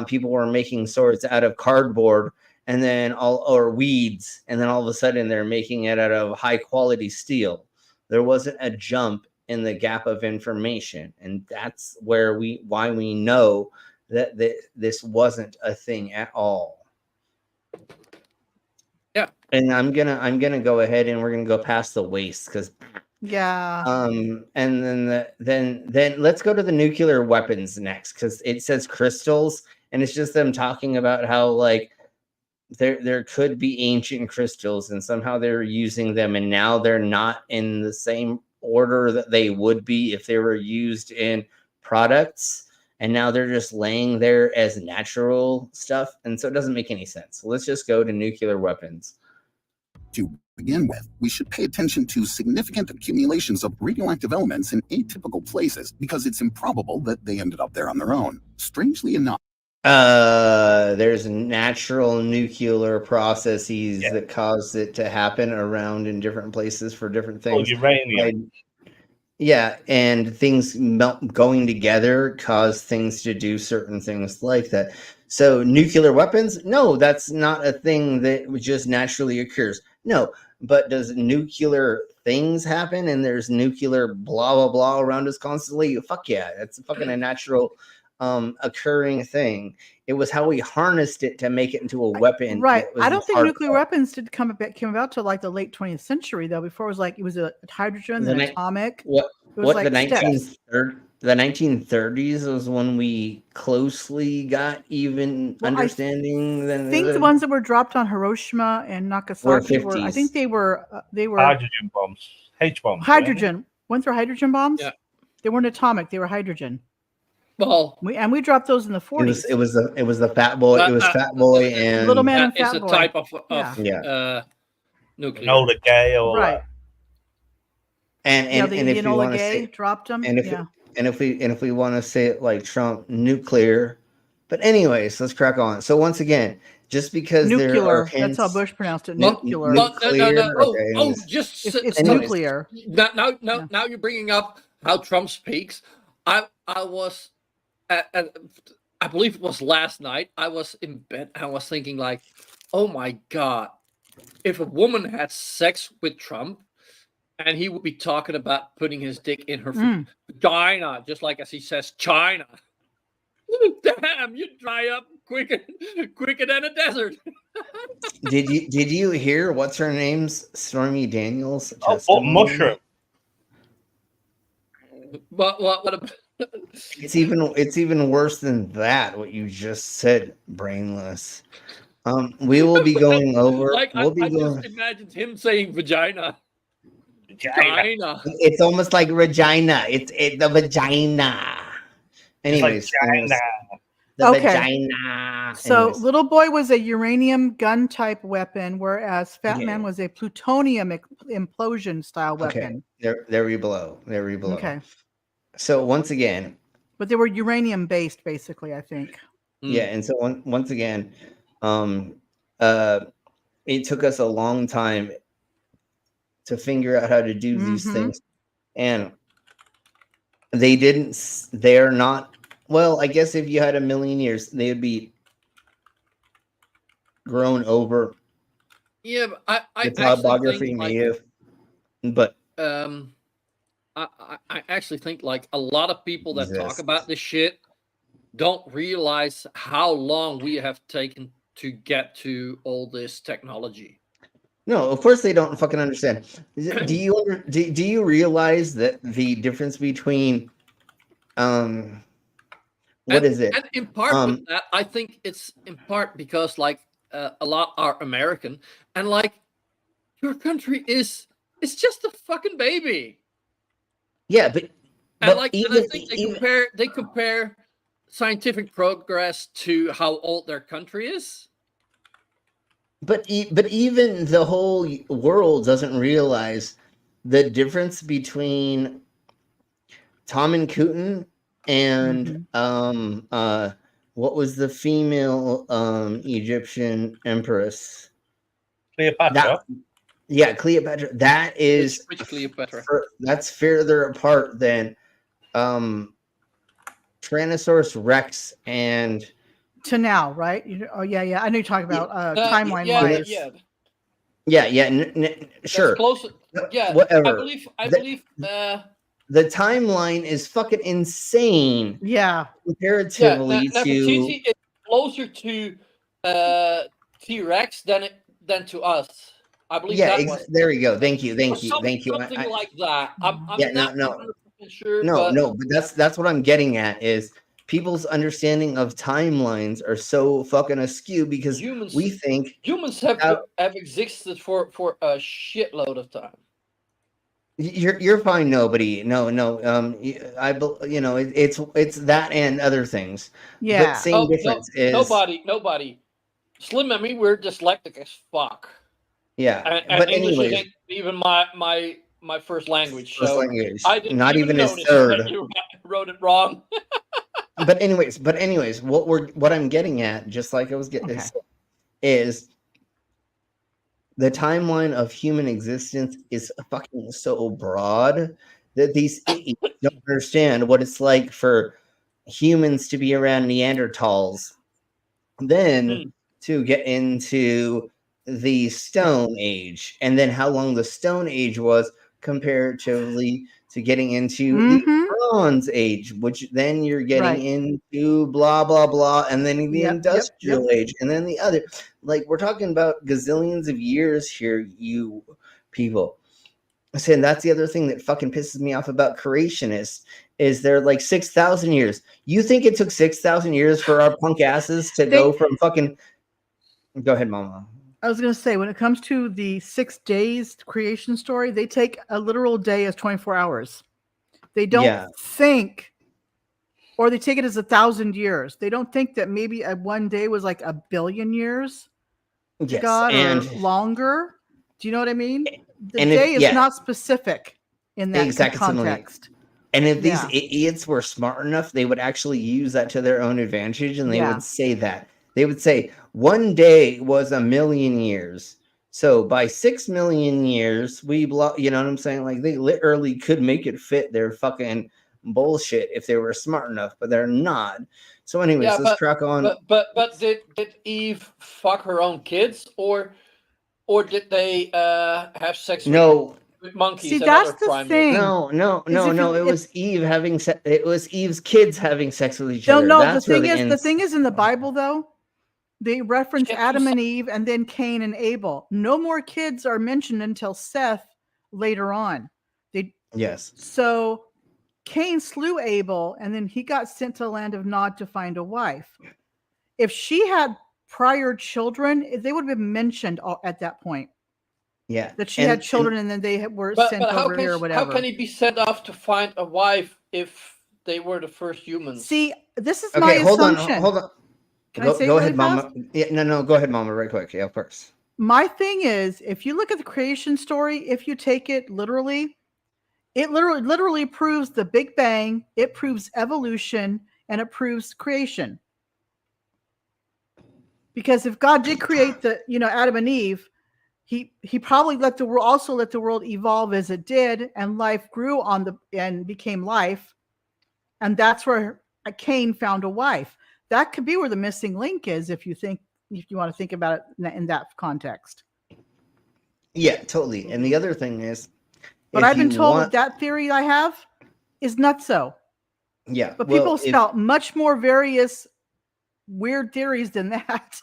people were making swords out of cardboard and then or weeds, and then all of a sudden they're making it out of high quality steel. There wasn't a jump in the gap of information, and that's why we know that this wasn't a thing at all. Yeah. And I'm gonna go ahead and we're gonna go past the waste because Yeah. and then let's go to the nuclear weapons next because it says crystals and it's just them talking about how like there could be ancient crystals and somehow they're using them and now they're not in the same order that they would be if they were used in products and now they're just laying there as natural stuff and so it doesn't make any sense. So let's just go to nuclear weapons. To begin with, we should pay attention to significant accumulations of radioactive elements in atypical places because it's improbable that they ended up there on their own. Strangely enough, there's natural nuclear processes that cause it to happen around in different places for different things. Uranium. Yeah, and things going together cause things to do certain things like that. So nuclear weapons? No, that's not a thing that just naturally occurs. No, but does nuclear things happen and there's nuclear blah, blah, blah around us constantly? Fuck yeah, it's fucking a natural occurring thing. It was how we harnessed it to make it into a weapon. Right. I don't think nuclear weapons came about till like the late 20th century, though. Before it was a hydrogen, then atomic. The 1930s was when we closely got even understanding. I think the ones that were dropped on Hiroshima and Nagasaki were. I think they were hydrogen bombs, H bombs. Hydrogen. Weren't there hydrogen bombs? Yeah. They weren't atomic. They were hydrogen. Well, we dropped those in the 40s. It was the Fat Boy. It was Fat Boy and Little Man and Fat Boy. It's a type of nuclear. Enola Gay or right. And if you want to say dropped them, and if we want to say it like Trump, nuclear. But anyways, let's crack on. So once again, just because nuclear, there are hints, that's how Bush pronounced it. Nuclear. No. It's nuclear. Now you're bringing up how Trump speaks. I was, I believe it was last night. I was in bed. I was thinking like, oh my God, if a woman had sex with Trump, and he would be talking about putting his dick in her vagina, just like as he says, China. Damn, you dry up quicker than a desert. Did you hear what's her name's Stormy Daniels? Mushroom. What? It's even worse than that. What you just said, brainless. We will be going over. I just imagined him saying vagina. Vagina. It's almost like Regina. It's the vagina. Anyways, the vagina. So Little Boy was a uranium gun type weapon, whereas Fat Man was a plutonium implosion style weapon. Okay, there we blow. Okay. So once again, but they were uranium based, basically. I think. Yeah, and so once again, it took us a long time to figure out how to do these things, and they're not. Well, I guess if you had a million years, they'd be grown over. Yeah, but I topography may have, but I actually think like a lot of people that talk about this shit don't realize how long we have taken to get to all this technology. No, of course they don't fucking understand. Do you realize that the difference between what is it? And in part with that, I think it's in part because like a lot are American and like your country is just a fucking baby. Yeah, but I think they compare scientific progress to how old their country is. But even the whole world doesn't realize the difference between Tom and Cooten and what was the female Egyptian empress? Cleopatra. Cleopatra. That is which Cleopatra? That's further apart than Tyrannosaurus Rex and to now, right? Oh yeah. I know you're talking about timeline wise. Sure. That's close. Yeah, whatever. I believe. The timeline is fucking insane. Yeah. Comparatively to Nefertiti is closer to T-Rex than than to us. I believe Yeah, that was. there we go. Thank you. Something like that. I'm yeah, not no, 100% sure, no, but no. But that's what I'm getting at is people's understanding of timelines are so fucking askew because we think humans have existed for a shitload of time. You're fine. Nobody. No. It's that and other things. Yeah. But same difference is nobody. Slim and me, we're dyslexic as fuck. Yeah. And But English anyways, isn't even my first language. First So language. I didn't Not even his notice third. that you wrote it wrong. But anyways, what I'm getting at, just like I was getting, is the timeline of human existence is fucking so broad that these idiots don't understand what it's like for humans to be around Neanderthals, then to get into the Stone Age, and then how long the Stone Age was comparatively to getting into the Bronze Age, which then you're getting into blah blah blah, and then the Industrial Age, and then the other. Like, we're talking about gazillions of years here, you people. Saying that's the other thing that fucking pisses me off about creationists is they're like 6,000 years. You think it took 6,000 years for our punk asses to go from fucking? Go ahead, Mama. I was going to say, when it comes to the 6 days creation story, they take a literal day as 24 hours. They don't think, or they take it as 1,000 years. They don't think that maybe one day was like 1 billion years to God or longer. Do you know what I mean? The day is not specific in that context. And if these idiots were smart enough, they would actually use that to their own advantage, and they would say that. They would say, 1 day was 1 million years. So by 6 million years, you know what I'm saying? Like, they literally could make it fit their fucking bullshit if they were smart enough, but they're not. So anyways, let's track on. But did Eve fuck her own kids, or did they have sex with monkeys? See, that's the thing. No. It was Eve having sex. It was Eve's kids having sex with each other. No. The thing is in the Bible, though, they reference Adam and Eve and then Cain and Abel. No more kids are mentioned until Seth later on. So Cain slew Abel, and then he got sent to the land of Nod to find a wife. If she had prior children, they would have been mentioned at that point. Yeah, that she had children, and then they were sent over here or whatever. How can he be sent off to find a wife if they were the first humans? See, this is my assumption. Hold on. Go ahead, Mama. Yeah, no, go ahead, Mama, right quick. Yeah, of course. My thing is, if you look at the creation story, if you take it literally, it literally proves the Big Bang, it proves evolution, and it proves creation. Because if God did create Adam and Eve, he probably let the world evolve as it did, and life grew and became life, and that's where Cain found a wife. That could be where the missing link is, if you want to think about it in that context. Yeah, totally. And the other thing is, but I've been told that theory I have is nutso. Yeah, but people spout much more various weird theories than that.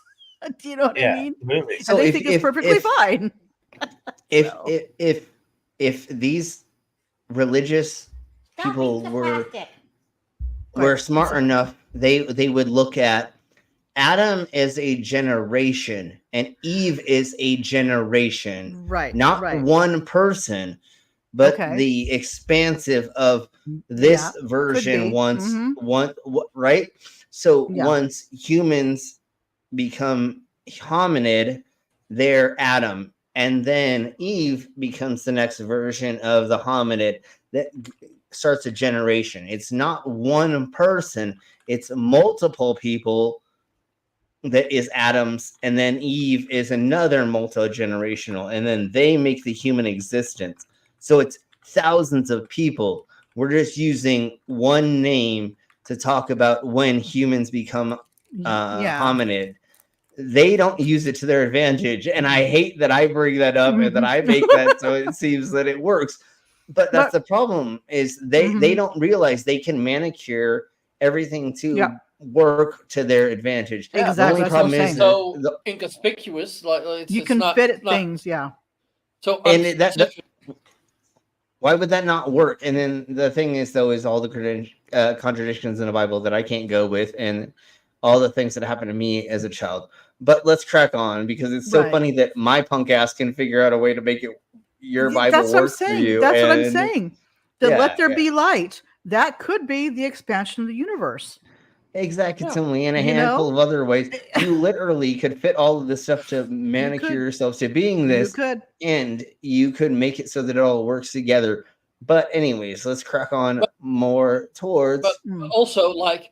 Do you know what I mean? Really. So they think it's perfectly fine. If these religious people were smart enough, they would look at Adam as a generation and Eve is a generation, right? Not one person, but the expansive of this version right? So once humans become hominid, they're Adam, and then Eve becomes the next version of the hominid that starts a generation. It's not one person, it's multiple people that is Adam's, and then Eve is another multi-generational, and then they make the human existence. So it's thousands of people. We're just using one name to talk about when humans become hominid. They don't use it to their advantage, and I hate that I bring that up and that I make that so it seems that it works. But that's the problem, is they don't realize they can manicure everything to work to their advantage. Exactly. The only That's problem what I'm is saying. So inconspicuous, like it's, you it's can not, fit not, things, yeah. So and why would that not work? And then the thing is, though, is all the contradictions in the Bible that I can't go with, and all the things that happened to me as a child. But let's crack on, because it's so funny that my punk ass can figure out a way to make your Bible That's what I'm work for saying. you. That's what I'm and- saying. That Yeah, let there yeah. be light. That could be the expansion of the universe. Exactly. It's only in a You handful know? of other ways. You literally could fit all of this stuff to manicure yourself to being this. You could. And you could make it so that it all works together. But anyways, let's crack on more towards. But also, like,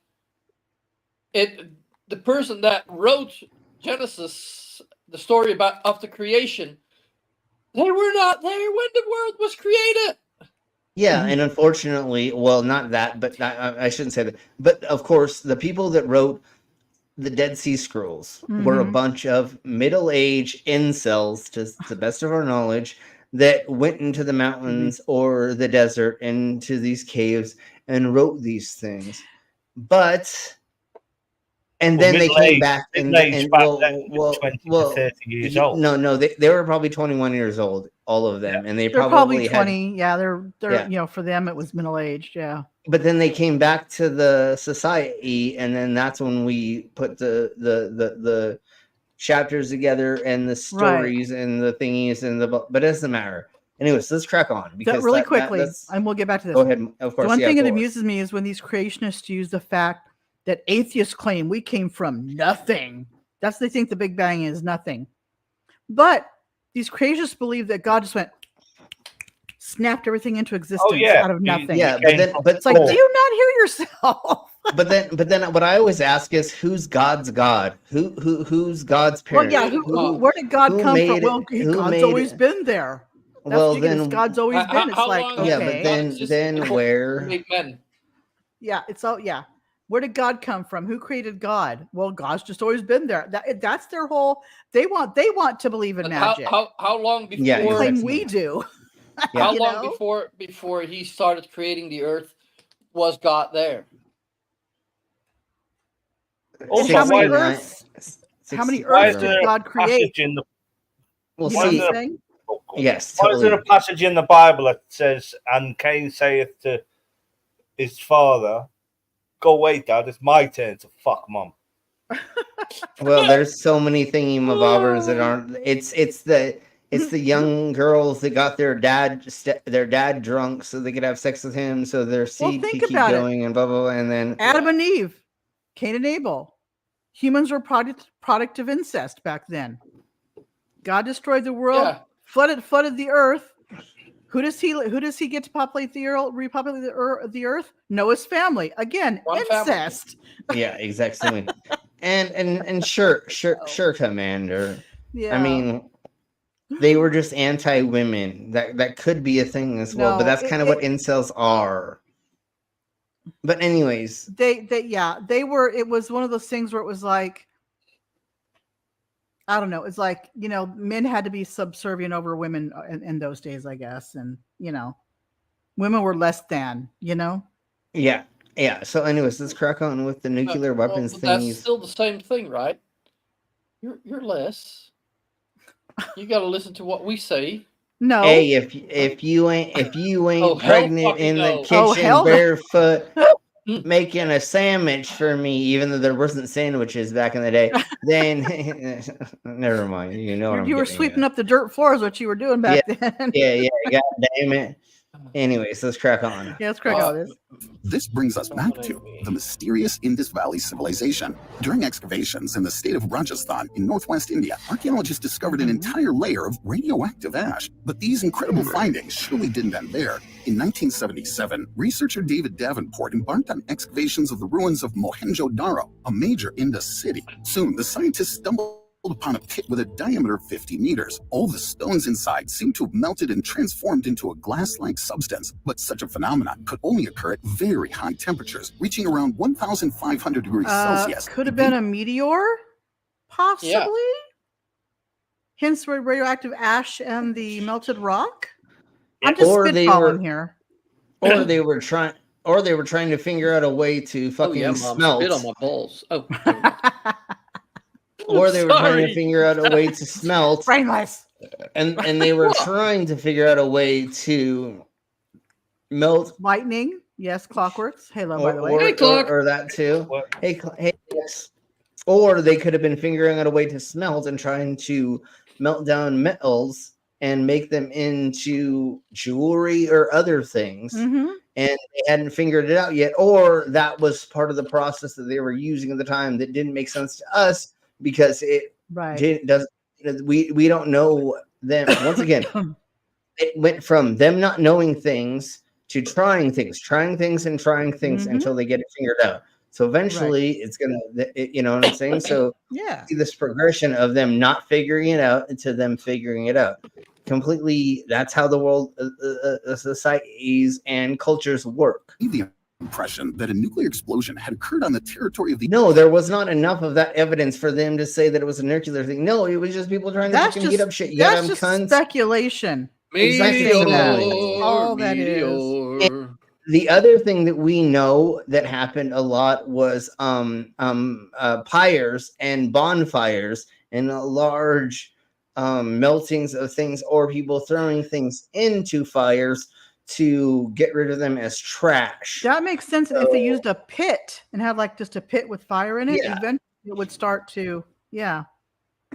the person that wrote Genesis, the story of the creation, they were not there when the world was created. Yeah, and unfortunately, well, not that, but I shouldn't say that. But of course, the people that wrote the Dead Sea Scrolls were a bunch of middle-aged incels, to the best of our knowledge, that went into the mountains or the desert, into these caves, and wrote these things. And then they came back and 20 to 30 years old. No, they were probably 21 years old, all of them, and They're probably 20. They're you know, for them it was middle aged. Yeah. But then they came back to the society, and then that's when we put the chapters together and the stories and the thingies and but it doesn't matter. Anyways, let's crack on, because really quickly, and we'll get back to this. Go ahead. Of course. The one thing that amuses me is when these creationists use the fact that atheists claim we came from nothing. They think the Big Bang is nothing. But these creationists believe that God just snapped everything into existence out of nothing. But it's like, do you not hear yourself? but then what I always ask is, who's God's God? Who's God's parent? Well, yeah, where did God come from? Well, God's always been there. That's then God's always been. It's like, okay. Yeah, but then where? Yeah, it's all Where did God come from? Who created God? Well, God's just always been there. That's their whole. They want to believe in magic. How long before? Yeah, claim we do. How long before he started creating the earth was God there? Also, how many earths did God create? Yes. Why is there a passage in the Bible that says, "And Cain saith to his father, go away, Dad, it's my turn to fuck Mom"? Well, there's so many thingy-mabobbers that aren't. It's the young girls that got their dad drunk so they could have sex with him, so their seed could keep going, and blah blah blah. And then Adam and Eve, Cain and Abel. Humans were product of incest back then. God destroyed the world, flooded the earth. Who does he get to populate the earth? Repopulate the earth? Noah's family. Again, incest. Family. Yeah, exactly. and sure, Commander. Yeah. I mean, they were just anti-women. That could be a thing as well, but that's kind of what incels are. But anyways, they were. It was one of those things where it was like, I don't know. It's like, men had to be subservient over women in those days, I guess. And, women were less than, Yeah. Yeah. So anyways, let's crack on with the nuclear weapons thingies. That's still the same thing, right? You're less. You got to listen to what we say. No. Hey, if you ain't pregnant in the kitchen barefoot making a sandwich for me, even though there wasn't sandwiches back in the day, then never mind. You know what you were sweeping up the dirt floor is what you were doing back then. Yeah. God damn it. Anyways, let's crack on. Yeah, let's crack on. This brings us back to the mysterious Indus Valley civilization. During excavations in the state of Rajasthan in northwest India, archaeologists discovered an entire layer of radioactive ash. But these incredible findings surely didn't end there. In 1977, researcher David Davenport embarked on excavations of the ruins of Mohenjo-Daro, a major Indus city. Soon, the scientists stumbled upon a pit with a diameter of 50 meters. All the stones inside seemed to have melted and transformed into a glass-like substance, but such a phenomenon could only occur at very high temperatures, reaching around 1,500 degrees Celsius. Could have been a meteor, possibly? Yeah. Hence radioactive ash and the melted rock? I'm just spitballing here. Or they were trying... or they were trying to figure out a way to fucking Oh yeah, Mom, smelt. spit on my balls. Oh. Or they were trying to figure out a way to smelt. Brainless. And they were trying to figure out a way to melt lightning. Yes, clockworks. Hello, by the way. Hey, clock. Or that too. Hey, yes. Or they could have been figuring out a way to smelt and trying to melt down metals and make them into jewelry or other things. Mm-hmm. And they hadn't figured it out yet. Or that was part of the process that they were using at the time that didn't make sense to us because it doesn't. We don't know them. Once again, it went from them not knowing things to trying things until they get it figured out. So eventually it's going to, you know what I'm saying? So yeah, see this progression of them not figuring it out to them figuring it out. Completely, that's how the world, societies and cultures work. The impression that a nuclear explosion had occurred on the territory of the... No, there was not enough of that evidence for them to say that it was a nuclear thing. No, it was just people trying to fucking beat up shit. That's just speculation. Exactly. All that is. The other thing that we know that happened a lot was pyres and bonfires and large meltings of things, or people throwing things into fires to get rid of them as trash. That makes sense. If they used a pit and had like just a pit with fire in it, eventually it would start to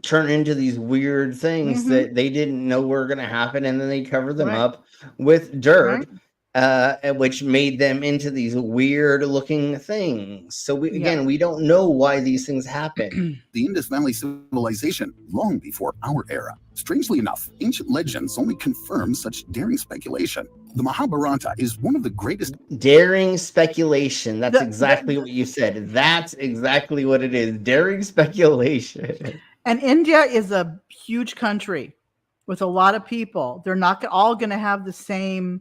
turn into these weird things that they didn't know were going to happen, and then they covered them up with dirt. Which made them into these weird looking things. So we don't know why these things happen. The Indus Valley civilization long before our era. Strangely enough, ancient legends only confirm such daring speculation. The Mahabharata is one of the greatest daring speculation. That's exactly what you said. That's exactly what it is. Daring speculation. And India is a huge country with a lot of people. They're not all going to have the same.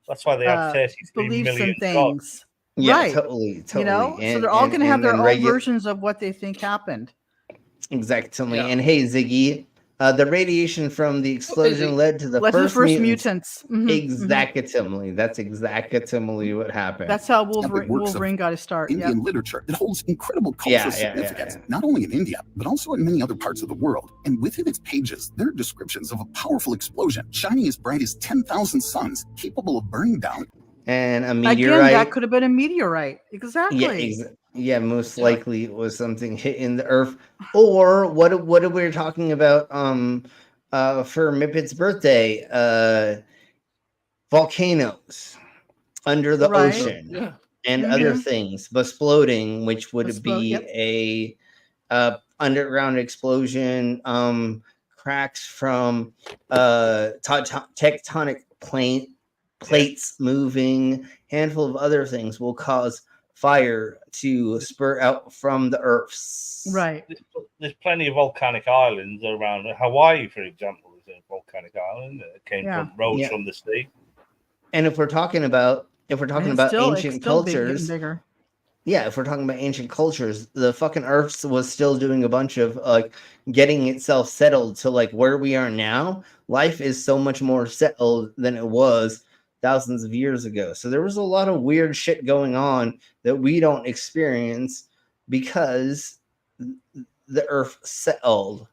That's why they have 33 beliefs million and things. Yeah, right. totally. You know, so they're all going to have their own versions of what they think happened. Exactly. Yeah. And hey, Ziggy, the radiation from the explosion led to the first mutants. Exactly. That's exactly what happened. That's how Wolverine got his start. Indian literature that holds incredible cultural significance, not only in India, but also in many other parts of the world. And within its pages, there are descriptions of a powerful explosion, shining as bright as 10,000 suns, capable of burning down. And a meteorite. Again, that could have been a meteorite. Exactly. Yeah, most likely it was something hitting the earth. Or what we were talking about for Mipit's birthday, volcanoes under the ocean and other things, exploding, which would be a underground explosion, cracks from tectonic plates moving, handful of other things will cause fire to spurt out from the earths. Right. There's plenty of volcanic islands around. Hawaii, for example, is a volcanic island that came rose from the sea. And if we're talking about ancient cultures, bigger. Yeah, if we're talking about ancient cultures, the fucking earth was still doing a bunch of getting itself settled to where we are now. Life is so much more settled than it was thousands of years ago. So there was a lot of weird shit going on that we don't experience because the earth settled.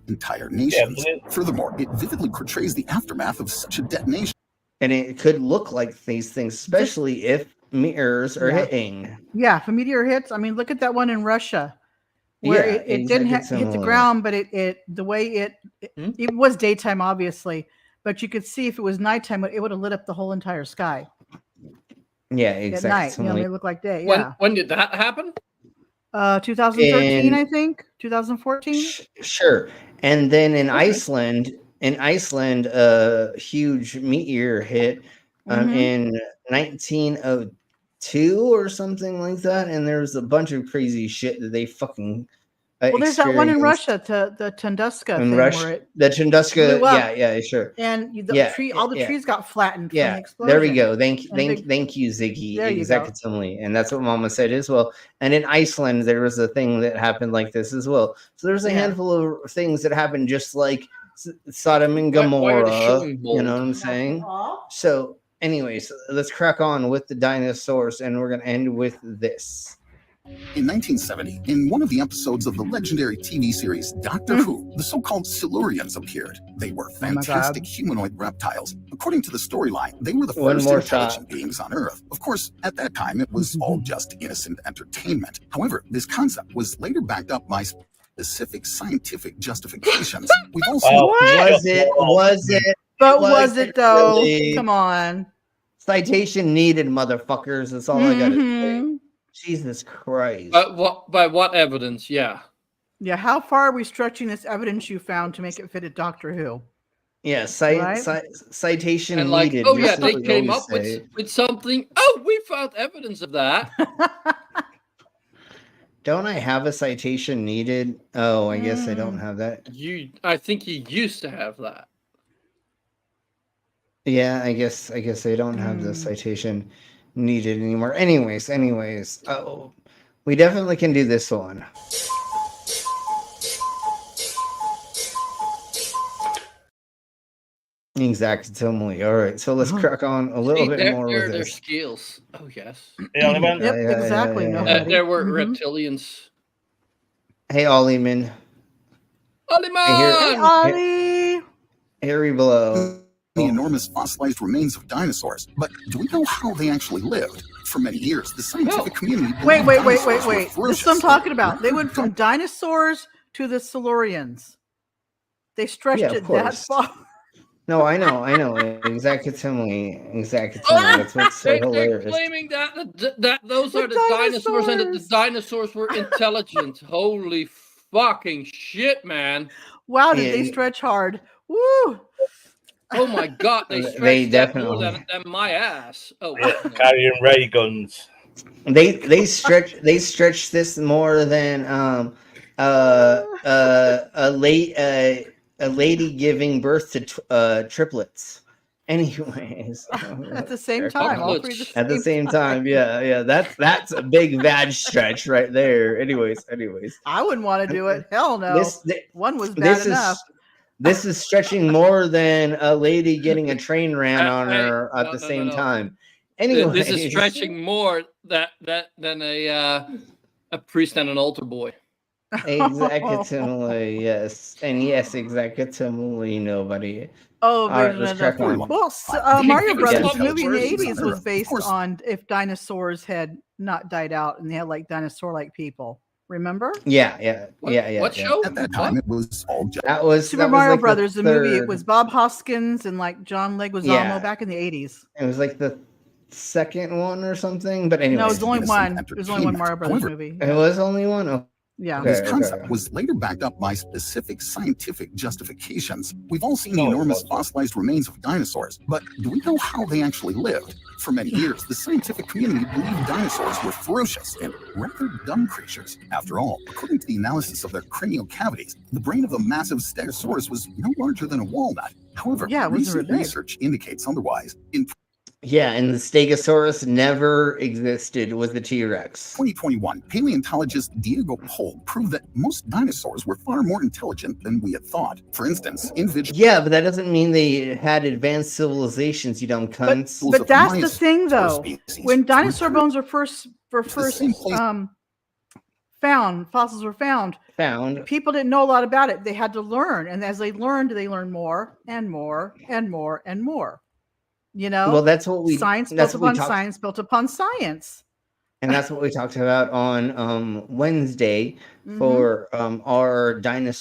Entire nations. Furthermore, it vividly portrays the aftermath of such a detonation. And it could look like these things, especially if meteors are hitting. Yeah, if a meteor hits, I mean, look at that one in Russia, where it didn't hit the ground, but it was daytime, obviously. But you could see if it was nighttime, it would have lit up the whole entire sky. Yeah, exactly. At night, it looked like day. Yeah. When did that happen? 2013, I think. 2014. Sure. And then in Iceland, a huge meteor hit in 1902 or something like that, and there was a bunch of crazy shit that they fucking. Well, there's that one in Russia, the Tunguska thing, the Tunguska, yeah, sure. And all the trees got flattened from the explosion. There we go. Thank you, Ziggy. Exactly. And that's what Mama said as well. And in Iceland, there was a thing that happened like this as well. So there's a handful of things that happened just like Sodom and Gomorrah. You know what I'm saying? So anyways, let's crack on with the dinosaurs, and we're gonna end with this. In 1970, in one of the episodes of the legendary TV series Doctor Who, the so-called Silurians appeared. They were fantastic humanoid reptiles. According to the storyline, they were the first intelligent beings on Earth. Of course, at that time, it was all just innocent entertainment. However, this concept was later backed up by specific scientific justifications. We've also Was it? But was it though? Really? Come on. Citation needed, motherfuckers. That's all I gotta say. Jesus Christ. By what evidence? Yeah. Yeah, how far are we stretching this evidence you found to make it fit a Doctor Who? Yeah, citation and like, needed. oh yeah, they came up with something. Oh, we found evidence of that. Don't I have a citation needed? Oh, I guess I don't have that. I think you used to have that. Yeah, I guess I don't have the citation needed anymore. Anyways, we definitely can do this one. Exactly. All right, so let's crack on a little bit more with their this. skills. Oh yes. Yep, exactly. There were reptilians. Hey, Ollieman. Ollieman! Ollie! Harry Blow. The enormous fossilized remains of dinosaurs, but do we know how they actually lived? For many years, the scientific community Wait. believed This dinosaurs were is what I'm talking about. They went from dinosaurs to the Silurians. They stretched it that far. No, I know. Exactly. That's what's so hilarious. They're claiming that those are the dinosaurs and that the dinosaurs were intelligent. Holy fucking shit, man! Wow, did they stretch hard? Woo! Oh my god, they stretched that more than my ass. Oh, carrying ray guns. They stretch this more than a lady giving birth to triplets. Anyways, at the same time, at the same time, yeah. That's a big vag stretch right there. Anyways, I wouldn't want to do it. Hell no. One was bad enough. This is stretching more than a lady getting a train ran on her at the same time. Anyway, this is stretching more than a priest and an altar boy. Exactly, yes, and yes, exactly. Nobody. Oh, right, let's crack on. Well, Mario Brothers, the movie in the 80s was based on if dinosaurs had not died out and they had like dinosaur-like people. Remember? Yeah. What show? At that time, it was all just... That was Super Mario Brothers, the movie. It was Bob Hoskins and like John Leguizamo back in the 80s. It was like the second one or something, but anyway. No, it was only one. It was only one Mario Brothers movie. It was only one? Oh. Yeah. This concept was later backed up by specific scientific justifications. We've all seen the enormous fossilized remains of dinosaurs, but do we know how they actually lived? For many years, the scientific community believed dinosaurs were ferocious and rather dumb creatures. After all, according to the analysis of their cranial cavities, the brain of a massive stegosaurus was no larger than a walnut. However, recent research indicates otherwise. And the Stegosaurus never existed. It was the T-Rex. 2021, paleontologist Diego Pol proved that most dinosaurs were far more intelligent than we had thought. For instance, Yeah, but that doesn't mean they had advanced civilizations, you dumb cunts. But that's the thing, though. When dinosaur bones were first found, fossils were found. People didn't know a lot about it. They had to learn, and as they learned more and more and more and more. You know, well, that's what we science built upon science built upon science, and that's what we talked about on Wednesday for our dragon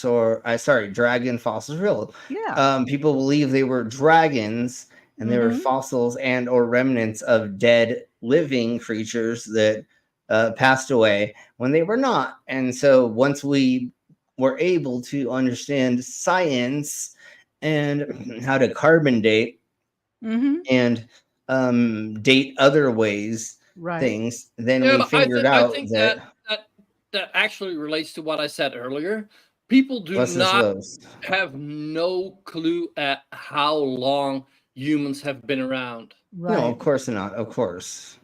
fossils real. Yeah, people believe they were dragons and they were fossils and or remnants of dead living creatures that passed away when they were not. And so once we were able to understand science and how to carbon date. And date other ways things, then we figured out that actually relates to what I said earlier. People do not have no clue at how long humans have been around. No, of course not. Of course.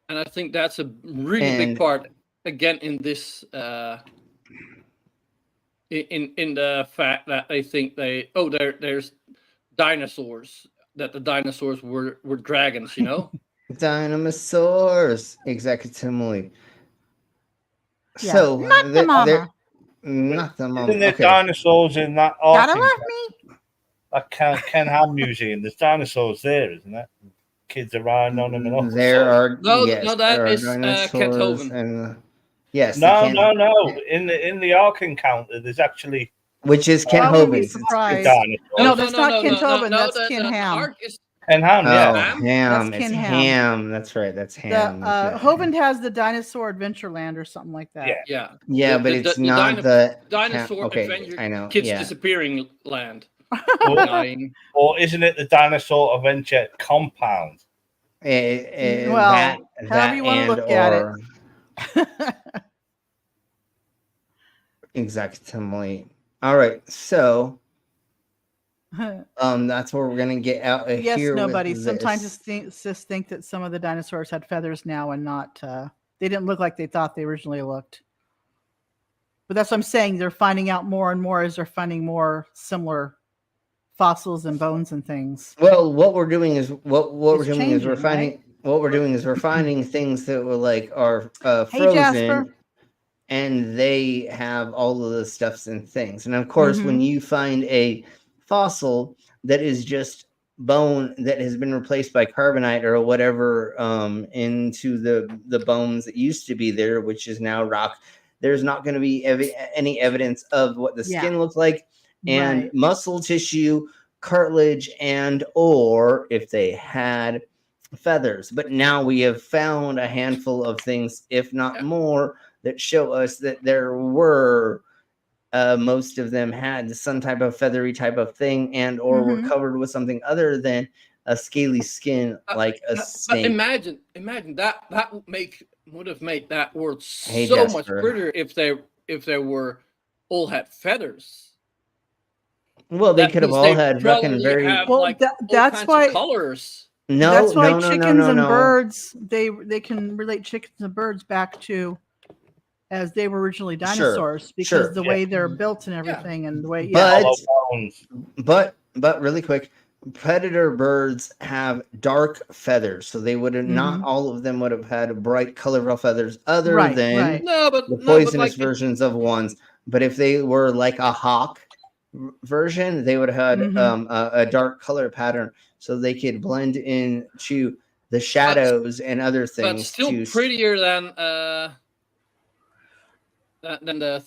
And I think that's a really big part, again, in this in the fact that they think there's dinosaurs. that the dinosaurs were dragons. You know. Dinosaurs, exactly. Yeah. So Not the mama. not the mama. Isn't there Okay. dinosaurs in that Gotta art? love me. That Ken Ham Museum. There's dinosaurs there, isn't there? Kids are riding on them and all. There are No, yes, that there are is dinosaurs Kenthoven. and yes, No, Kent, no. In the Ark encounter, there's actually which is Kent I wouldn't be Hovind. surprised. dinosaurs. No, that's not Ken Tobin. That's Ken The Ham. Ark is Ken Ham, Oh, yeah. Ham. That's It's Ken Ham. That's right. That's Ham. The Okay. Hovind has the Dinosaur Adventureland or something like that. yeah. Yeah, but it's not the dinosaur okay, adventure. I know. Kids Yeah. disappearing land. Or isn't it the Dinosaur Adventure Compound? Well, however you want to look at it. Exactly. All right, so that's where we're gonna get out of Yes, here. nobody. With Some this. scientists think that some of the dinosaurs had feathers now and not. They didn't look like they thought they originally looked. But that's what I'm saying. They're finding out more and more as they're finding more similar fossils and bones and things. Well, what we're doing is we're changing, finding we're finding things that were like are Hey, frozen, Jasper. and they have all of the stuffs and things. And of course, when you find a fossil that is just bone that has been replaced by carbonite or whatever into the bones that used to be there, which is now rock, there's not going to be any evidence of what the skin looked like, and muscle tissue, cartilage, and or if they had feathers. But now we have found a handful of things, if not more, that show us that there were most of them had some type of feathery type of thing, and or were covered with something other than a scaly skin like a snake. Imagine that would have made that world Hey, so Jasper. much prettier if they were all had feathers. Well, they That could have means all they had probably fucking very have, Well, like, all that's kinds why of colors. no. That's why no, chickens and no. birds they can relate chickens and birds back to as they were originally dinosaurs because the way they're built and everything and the way but really quick, predator birds have dark feathers, so they would have not all of them would have had bright colorful feathers other than the poisonous versions of ones. But if they were like a hawk version, they would have had a dark color pattern so they could blend into the shadows and other things. But still prettier than just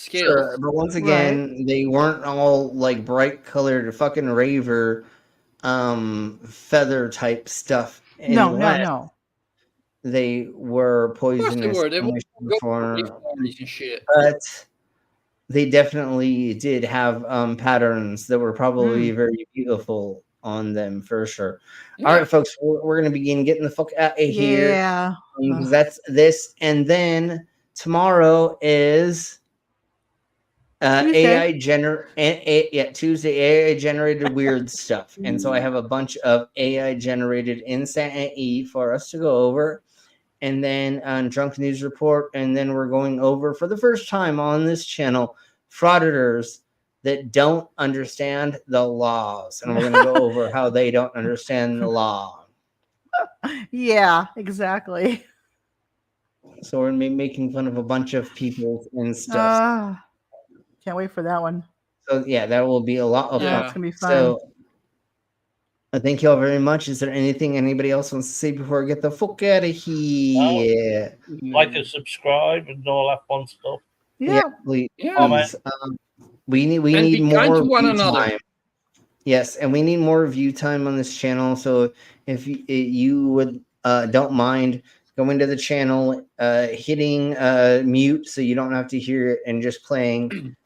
scales. Sure. But once again, they weren't all like bright colored fucking raver feather type stuff. No. They were poisonous. They were and shit. But they definitely did have patterns that were probably very beautiful on them for sure. All right, folks, we're going to begin getting the fuck out of here. Yeah. Because that's this. And then tomorrow is Tuesday. Tuesday, AI generated weird stuff. And so I have a bunch of AI generated insanity for us to go over. And then on Drunk News Report, and then we're going over for the first time on this channel, frauditors that don't understand the laws. And we're going to go over how they don't understand the law. Yeah, exactly. So we're going to be making fun of a bunch of people and stuff. Can't wait for that one. So yeah, that will be a lot of fun. It's going to be fun. So thank you all very much. Is there anything anybody else wants to say before I get the fuck out of here? Like and subscribe and all that fun stuff. Yeah, please. Yeah. We need more view time. Yes, and we need more view time on this channel. So if you would don't mind going to the channel, hitting mute so you don't have to hear it and just playing.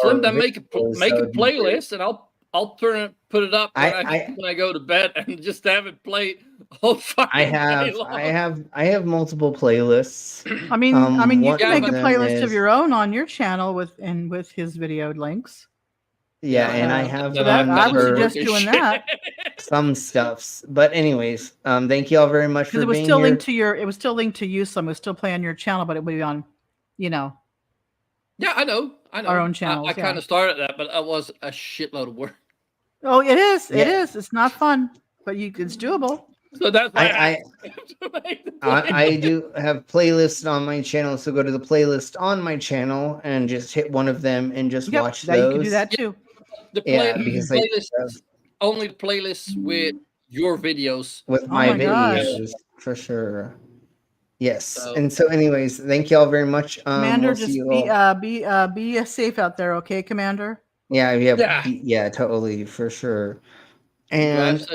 Slim, then make a playlist, and I'll put it up when I go to bed, and just have it play all fucking day long. I have multiple playlists. I mean, you can make a playlist of your own on your channel with his video links. Yeah, and I have. I would suggest doing that. Some stuffs, but anyways, thank you all very much for being here. It was still linked to you, so it was still playing on your channel, but it would be on, Yeah, I know. Our own channels. I kind of started that, but it was a shitload of work. Oh, it is. It Yeah. is. It's not fun, but it's doable. So that's why I do have playlists on my channel, so go to the playlist on my channel and just hit one of them and just watch those. You can do that too. The because playlist, only playlists with your videos. With my videos, for sure. Yes. And so, anyways, thank you all very much. Commander, we'll just see you all. be safe out there, okay, Commander? Yeah, totally, for sure. And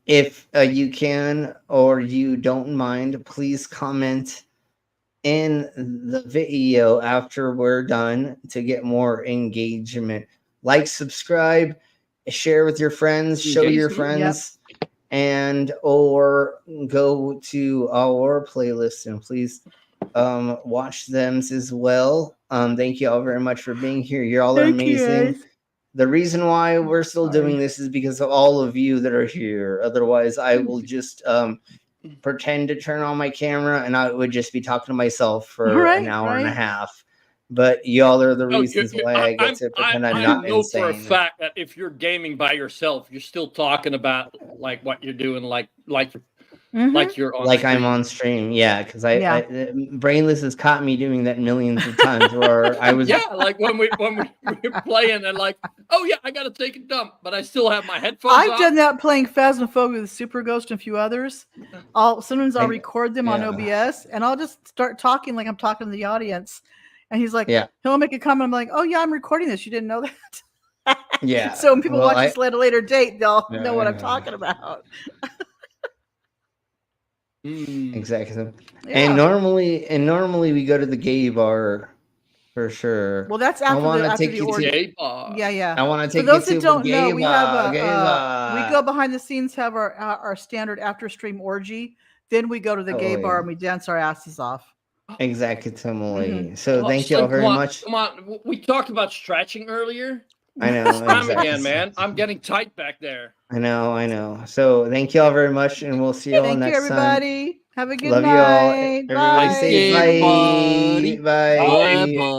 if you can or you don't mind, please comment in the video after we're done to get more engagement. Like, subscribe, share with your friends, show your friends, and or go to our playlist and please watch them as well. Thank you all very much for being here. You all are amazing. The reason why we're still doing this is because of all of you that are here. Otherwise, I will just pretend to turn on my camera and I would just be talking to myself for an hour and a half. But y'all are the reasons why I get to pretend I'm not insane. I know for a fact that if you're gaming by yourself, you're still talking about like what you're doing, like you're on stream. I'm on stream, because I Brainless has caught me doing that millions of times. Where I was like when we were playing and like, oh yeah, I gotta take a dump, but I still have my headphones. I've done that playing Phasmophobia with Super Ghost and a few others. Sometimes I'll record them on OBS and I'll just start talking like I'm talking to the audience. And he's like, he'll make a comment. I'm like, oh yeah, I'm recording this. You didn't know that? Yeah. So when people watch this at a later date, they'll know what I'm talking about. Exactly. And normally we go to the gay bar for sure. Well, that's after the orgy. Yeah. I want to take For those you that to don't gay know, bar, we have bar. we go behind the scenes, have our standard after stream orgy. Then we go to the gay bar and we dance our asses off. Exactly. So thank you all very much. Come on, we talked about stretching earlier. I know. Time again, man. I'm getting tight back there. I know. So thank you all very much, and we'll see you all next time. Thank you, everybody. Have a good night. Love you all. Everybody say bye. Bye. Bye.